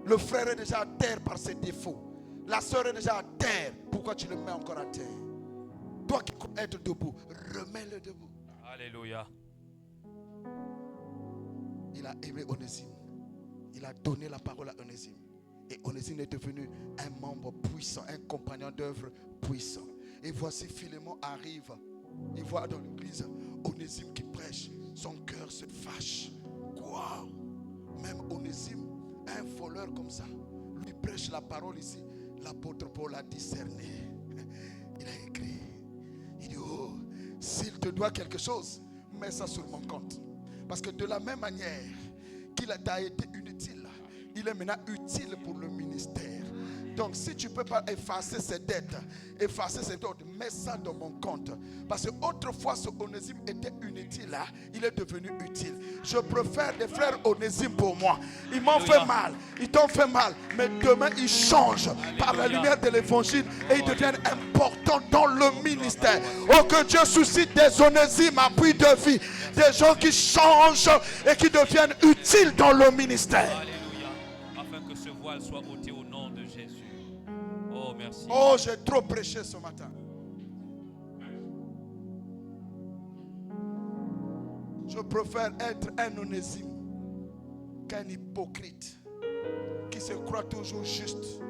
Le frère est déjà à terre par ses défauts. La sœur est déjà à terre. Pourquoi tu le mets encore à terre? Toi qui peux être debout, remets-le debout. Alléluia. Il a aimé Onésime. Il a donné la parole à Onésime. Et Onésime est devenu un membre puissant, un compagnon d'œuvre puissant. Et voici Philémon arrive. Il voit dans l'église Onésime qui prêche. Son cœur se fâche. Quoi? Même Onésime, un voleur comme ça, lui prêche la parole ici. L'apôtre Paul a discerné. Il a écrit. Il dit, oh, s'il te doit quelque chose, mets ça sur mon compte. Parce que de la même manière qu'il t'a été inutile, il est maintenant utile pour le ministère. Donc, si tu ne peux pas effacer ces dettes, mets ça dans mon compte. Parce que autrefois, ce Onésime était inutile. Là, il est devenu utile. Je préfère les frères Onésime pour moi. Ils m'ont fait mal. Ils t'ont fait mal. Mais demain, ils changent par la lumière de l'évangile et ils deviennent importants dans le ministère. Oh, que Dieu suscite des Onésimes à puits de vie. Des gens qui changent et qui deviennent utiles dans le ministère. Alléluia. Afin que ce voile soit ôté au nom de Jésus. Oh, merci. Oh, j'ai trop prêché ce matin. Je préfère être un Onésime qu'un hypocrite qui se croit toujours juste,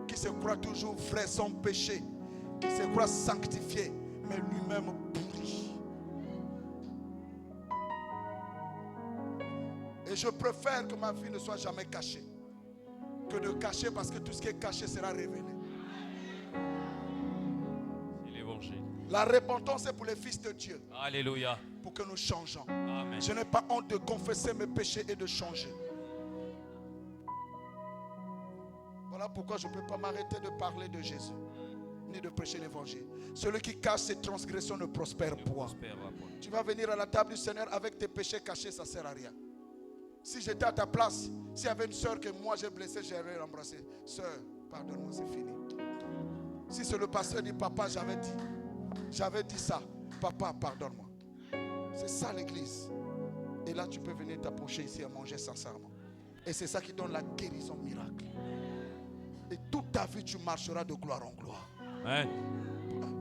qui se croit toujours vrai sans péché, qui se croit sanctifié, mais lui-même pourri. Et je préfère que ma vie ne soit jamais cachée que de cacher, parce que tout ce qui est caché sera révélé. C'est l'évangile. La repentance est pour les fils de Dieu. Alléluia. Pour que nous changeons. Amen. Je n'ai pas honte de confesser mes péchés et de changer. Voilà pourquoi je ne peux pas m'arrêter de parler de Jésus, ni de prêcher l'évangile. Celui qui cache ses transgressions ne prospère point. Tu vas venir à la table du Seigneur avec tes péchés cachés, ça ne sert à rien. Si j'étais à ta place, s'il y avait une soeur que moi j'ai blessée, j'aurais embrassé. Soeur, pardonne-moi, c'est fini. Si c'est le pasteur dit, papa, j'avais dit ça. Papa, pardonne-moi. C'est ça l'église. Et là, tu peux venir t'approcher ici et manger sincèrement. Et c'est ça qui donne la guérison miracle. Et toute ta vie, tu marcheras de gloire en gloire. Amen.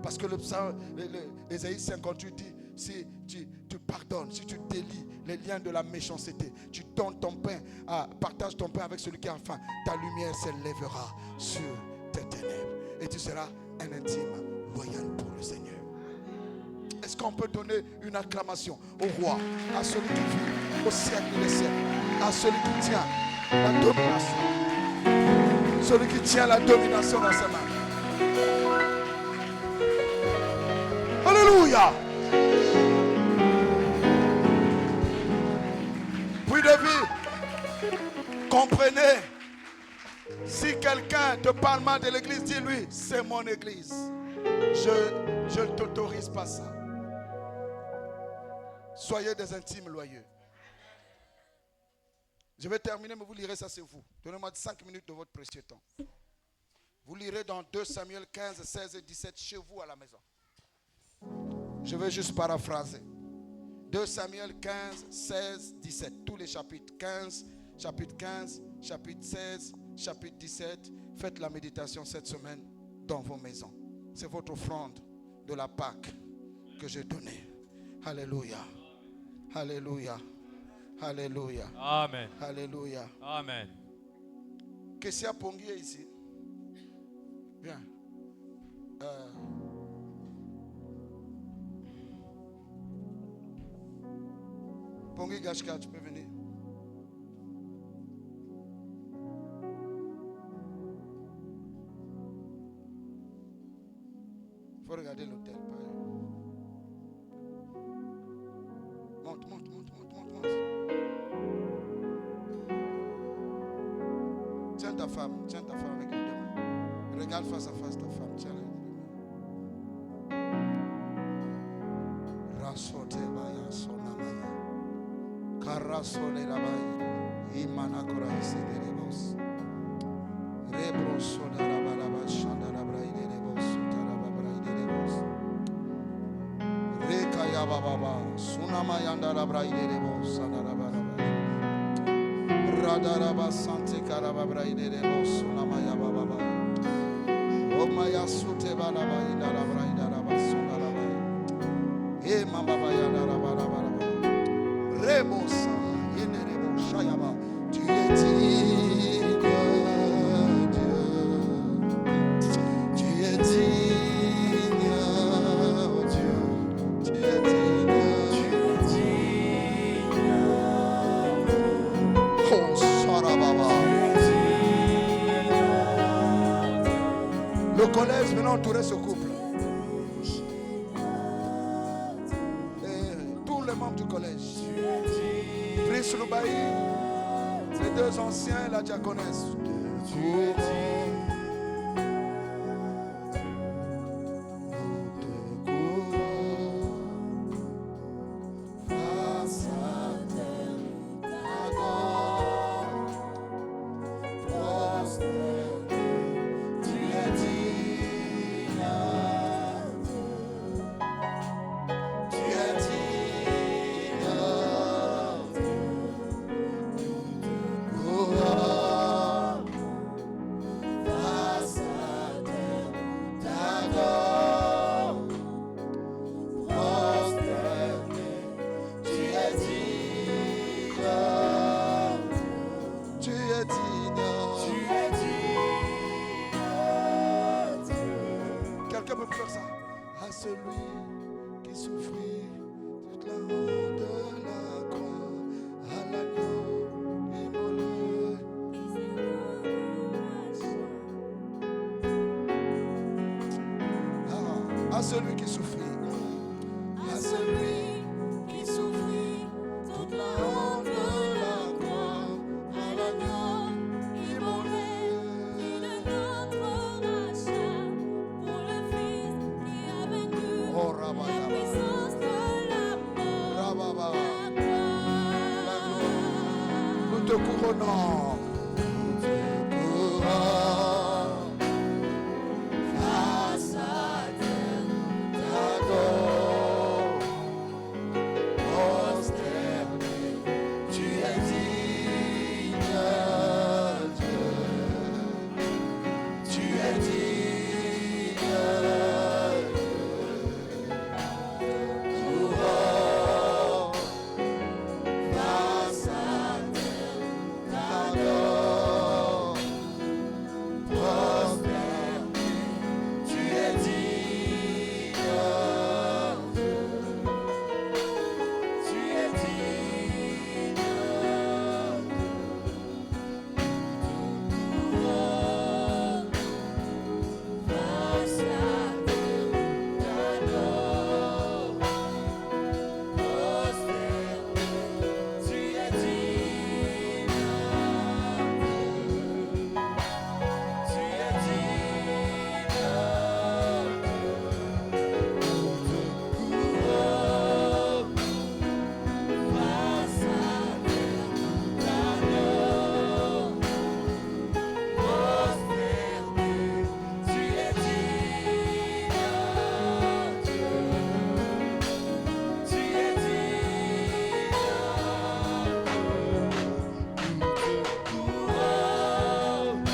Parce que le psaume, Ésaïe 58 dit, si tu pardonnes, si tu délies les liens de la méchanceté, tu donnes ton pain, partage ton pain avec celui qui a faim, ta lumière s'élèvera sur tes ténèbres. Et tu seras un intime loyal pour le Seigneur. Est-ce qu'on peut donner une acclamation au roi, à celui qui vit au siècle des siècles, à celui qui tient la domination, celui qui tient la domination dans ses mains? Alléluia. Puis de vie, comprenez, si quelqu'un te parle mal de l'église, dis-lui, c'est mon église. Je ne t'autorise pas ça. Soyez des intimes loyaux. Je vais terminer, mais vous lirez ça, c'est vous. Donnez-moi 5 minutes de votre précieux temps. Vous lirez dans 2 Samuel 15, 16 et 17 chez vous à la maison. Je vais juste paraphraser. 2 Samuel 15, 16, 17. Tous les chapitres. 15, chapitre 15, chapitre 16, chapitre 17. Faites la méditation cette semaine dans vos maisons. C'est votre offrande de la Pâque que j'ai donnée. Alléluia. Alléluia. Alléluia. Amen. Alléluia. Amen. Qu'est-ce qu'il y a Ponguier ici? Bien. Ponguier Gashka, tu peux venir. Il faut regarder l'hôtel. Monte. Tiens ta femme avec les deux mains. Regarde face à face ta femme. Tiens-la. Rasote baya sonamaya. Karasole labai. Imana kora isederebos. Rebro sodara balaba shandara braiderebos. Sotara braiderebos. Rekaya baba. Sunamaya ndara braiderebos. Sadara balaba. Radaraba sante karaba braiderebos. Sunamaya baba. Omaya sute balaba indara braideraba sondara ba. E mamba baya ndara balaba. Rebosa yenerebo shayaba. Tu es digne, Dieu. Tu es digne, Dieu. Tu es digne. Oh Sarababa. Le collège venait entourer ce couple. Et tous les membres du collège. Brice Loubaï, les 2 anciens et la diaconesse. souffrit toute la honte de la croix, à l'agneau immolé. À celui qui souffrit, À celui qui souffrit toute la honte de la croix, à l'agneau immolé, prix de notre rachat, pour le Fils qui a vaincu oh la Rabaya, puissance de la mort, Rababa, la gloire. nous te couronnons. Face à terre, t'adore, prosterné, tu es digne, Dieu, tu es digne, couronne, face à terre, t'adore, prosterné, tu es digne, tu es digne, couronne, face à terre, t'adore, prosterné, tu es digne, tu es digne, couronne, face à terre, t'adore, prosterné, tu es digne, tu es digne, couronne,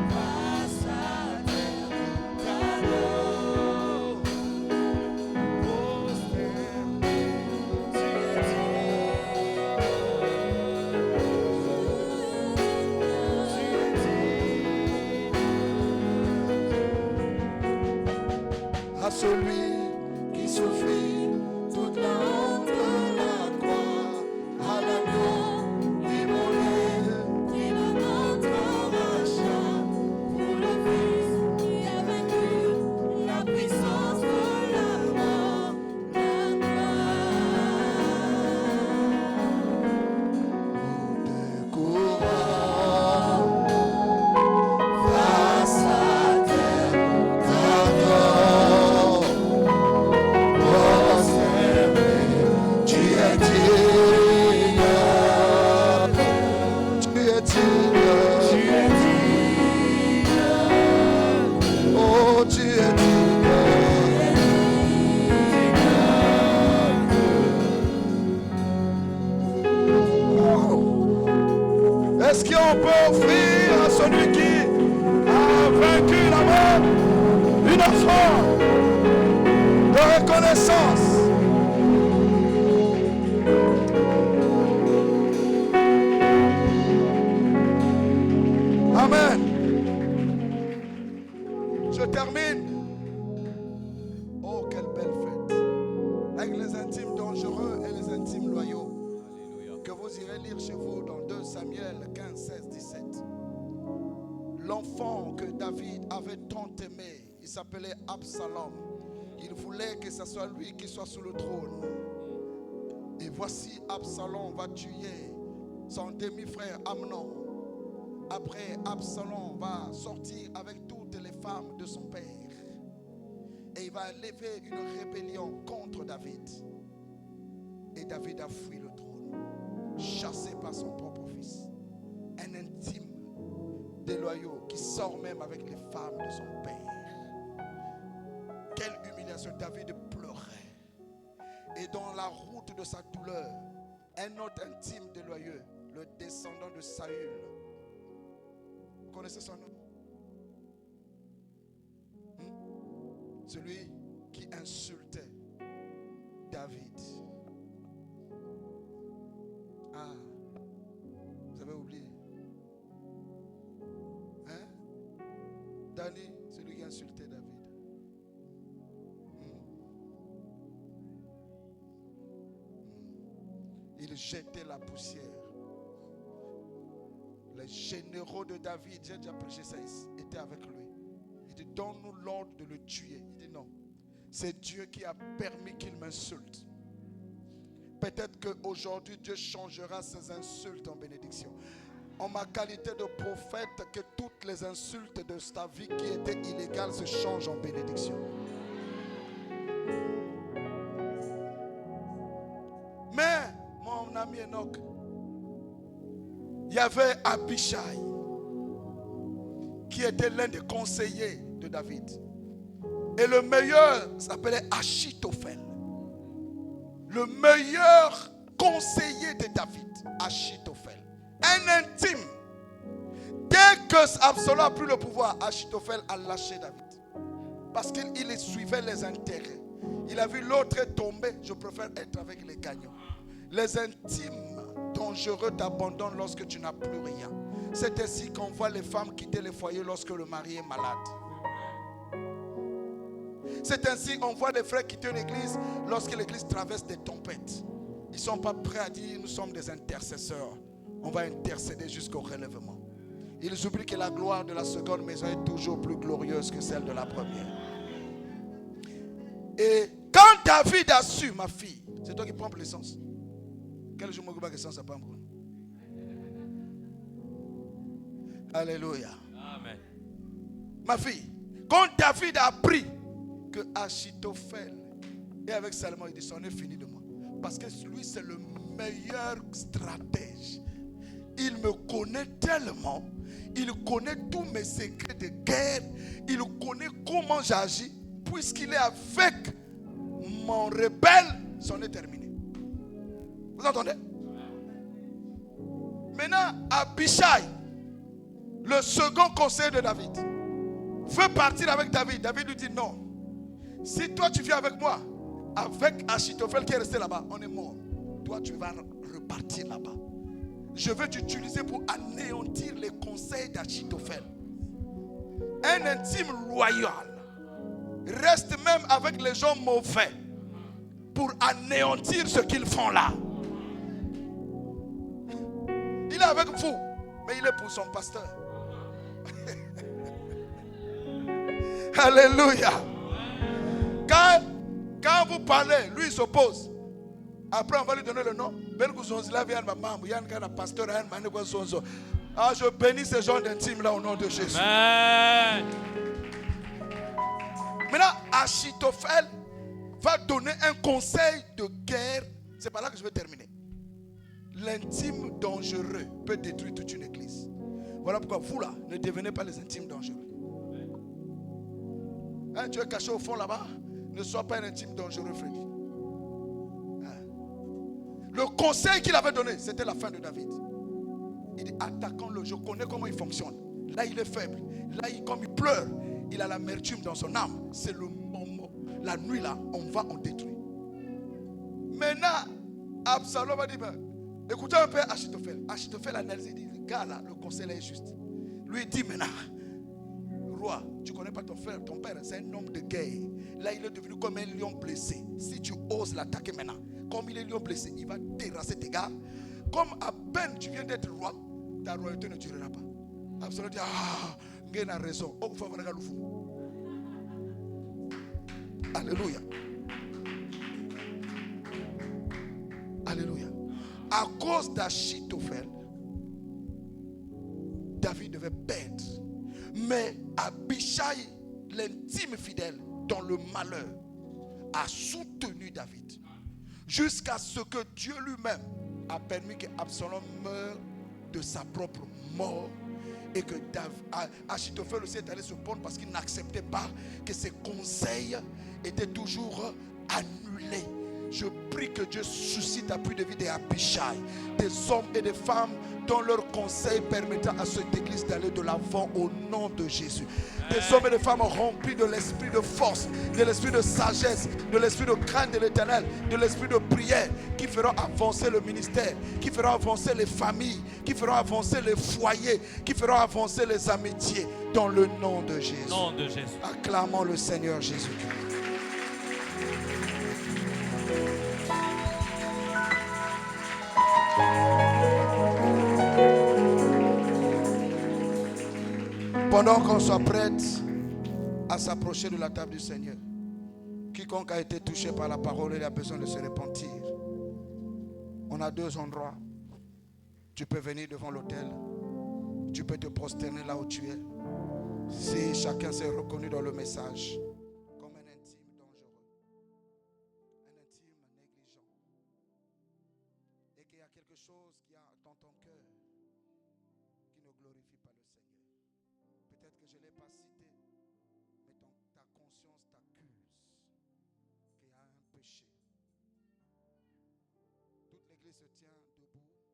face à terre, t'adore, prosterné, tu es À celui qui souffrit toute la honte de la croix, à l'agneau immolé, prix de notre rachat, pour le Fils qui a vaincu la puissance de la mort, la couronne, face à terre, t'adore, prosterné, tu es digne, tu es digne, oh tu es digne. Est-ce qu'on peut offrir à celui qui a vaincu la mort une offrande de reconnaissance? Amen. Je termine. Oh, quelle belle fête. Avec les intimes dangereux et les intimes loyaux. Que vous irez lire chez vous dans 2 Samuel 15, 16, 17. L'enfant que David avait tant aimé, il s'appelait Absalom. Il voulait que ce soit lui qui soit sous le trône. Et voici Absalom va tuer son demi-frère Amnon. Après, Absalom va sortir avec toutes les femmes de son père. Et il va lever une rébellion contre David. Et David a fui le trône, chassé par son propre fils. Un intime déloyau qui sort même avec les femmes de son père. Quelle humiliation. David pleurait. Et dans la route de sa douleur, un autre intime déloyau, le descendant de Saül. Vous connaissez son nom? Celui qui insultait David. Ah, vous avez oublié? Hein? Dani, celui qui insultait David. il jetait la poussière. Les généraux de David, j'ai déjà prêché ça ici, étaient avec lui. Il dit, donne-nous l'ordre de le tuer. Il dit non. C'est Dieu qui a permis qu'il m'insulte. Peut-être qu'aujourd'hui, Dieu changera ses insultes en bénédiction. En ma qualité de prophète, que toutes les insultes de ta vie qui étaient illégales se changent en bénédiction. Mais, mon ami Enoch, il y avait Abishai, qui était l'un des conseillers de David. Et le meilleur s'appelait Achitophel. Le meilleur conseiller de David, Achitophel. Un intime. Dès que Absalom a pris le pouvoir, Achitophel a lâché David. Parce qu'il suivait les intérêts. Il a vu l'autre tomber. Je préfère être avec les gagnants. Les intimes dangereux t'abandonnent lorsque tu n'as plus rien. C'est ainsi qu'on voit les femmes quitter les foyers lorsque le mari est malade. C'est ainsi qu'on voit des frères quitter l'église lorsque l'église traverse des tempêtes. Ils ne sont pas prêts à dire nous sommes des intercesseurs. On va intercéder jusqu'au relèvement. Ils oublient que la gloire de la seconde maison est toujours plus glorieuse que celle de la première. Et quand David a su, ma fille, c'est toi qui prends l'essence. Quel jour me l'essence à prendre? Alléluia. Amen. Ma fille, quand David a appris que Achitophel est avec Salomon, il dit, c'en est fini de moi. Parce que lui, c'est le meilleur stratège. Il me connaît tellement. Il connaît tous mes secrets de guerre. Il connaît comment j'agis. Puisqu'il est avec mon rebelle, c'en est terminé. Vous entendez? Maintenant, Abishai, le second conseiller de David, veut partir avec David. David lui dit non. Si toi tu viens avec moi, avec Achitophel qui est resté là-bas, on est mort. Toi tu vas repartir là-bas. Je veux t'utiliser pour anéantir les conseils d'Achitophel. Un intime loyal reste même avec les gens mauvais pour anéantir ce qu'ils font là. Il est avec vous, mais il est pour son pasteur. Alléluia. Quand vous parlez, lui il s'oppose. Après on va lui donner le nom. Ah, je bénis ces gens d'intimes là au nom de Jésus. Amen. Maintenant, Achitophel va donner un conseil de guerre. C'est par là que je vais terminer. L'intime dangereux peut détruire toute une église. Voilà pourquoi vous là, ne devenez pas les intimes dangereux. Hein, tu es caché au fond là-bas, ne sois pas un intime dangereux, Freddy. Hein. Le conseil qu'il avait donné, c'était la fin de David. Il dit, attaquons-le, je connais comment il fonctionne. Là, il est faible. Là, comme il pleure, il a l'amertume dans son âme. C'est le moment. La nuit là, on détruit. Maintenant, Absalom va dire, écoutez un peu Achitophel. Achitophel analyse, il dit, le gars là, le conseil là est juste. Lui il dit maintenant, roi, tu ne connais pas ton frère, ton père, c'est un homme de guerre. Là, il est devenu comme un lion blessé. Si tu oses l'attaquer maintenant, comme il est lion blessé, il va terrasser tes gars. Comme à peine tu viens d'être roi, ta royauté ne durera pas. Absalom dit, ah, il a raison. Alléluia. Alléluia. À cause d'Achitophel, David devait perdre. Mais Abishai, l'intime fidèle, dans le malheur, a soutenu David. Jusqu'à ce que Dieu lui-même a permis qu'Absalom meure de sa propre mort. Et que Achitophel aussi est allé se pendre parce qu'il n'acceptait pas que ses conseils étaient toujours annulés. Je prie que Dieu suscite à plus de vie des Abishai, des hommes et des femmes dont leurs conseils permettent à cette église d'aller de l'avant au nom de Jésus. Des hommes et des femmes remplis de l'esprit de force, de l'esprit de sagesse, de l'esprit de crainte de l'Éternel, de l'esprit de prière, qui feront avancer le ministère, qui feront avancer les familles, qui feront avancer les foyers, qui feront avancer les amitiés dans le nom de Jésus. Nom de Jésus. Acclamons le Seigneur Jésus-Christ. Pendant qu'on soit prête à s'approcher de la table du Seigneur, quiconque a été touché par la parole, il a besoin de se repentir. On a deux endroits. Tu peux venir devant l'autel. Tu peux te prosterner là où tu es. Si chacun s'est reconnu dans le message comme un intime dangereux, un intime négligent, et qu'il y a quelque chose qui a dans ton cœur qui ne glorifie pas le Seigneur. Peut-être que je ne l'ai pas cité, mais ta conscience t'accuse qu'il y a un péché. Toute l'église se tient debout.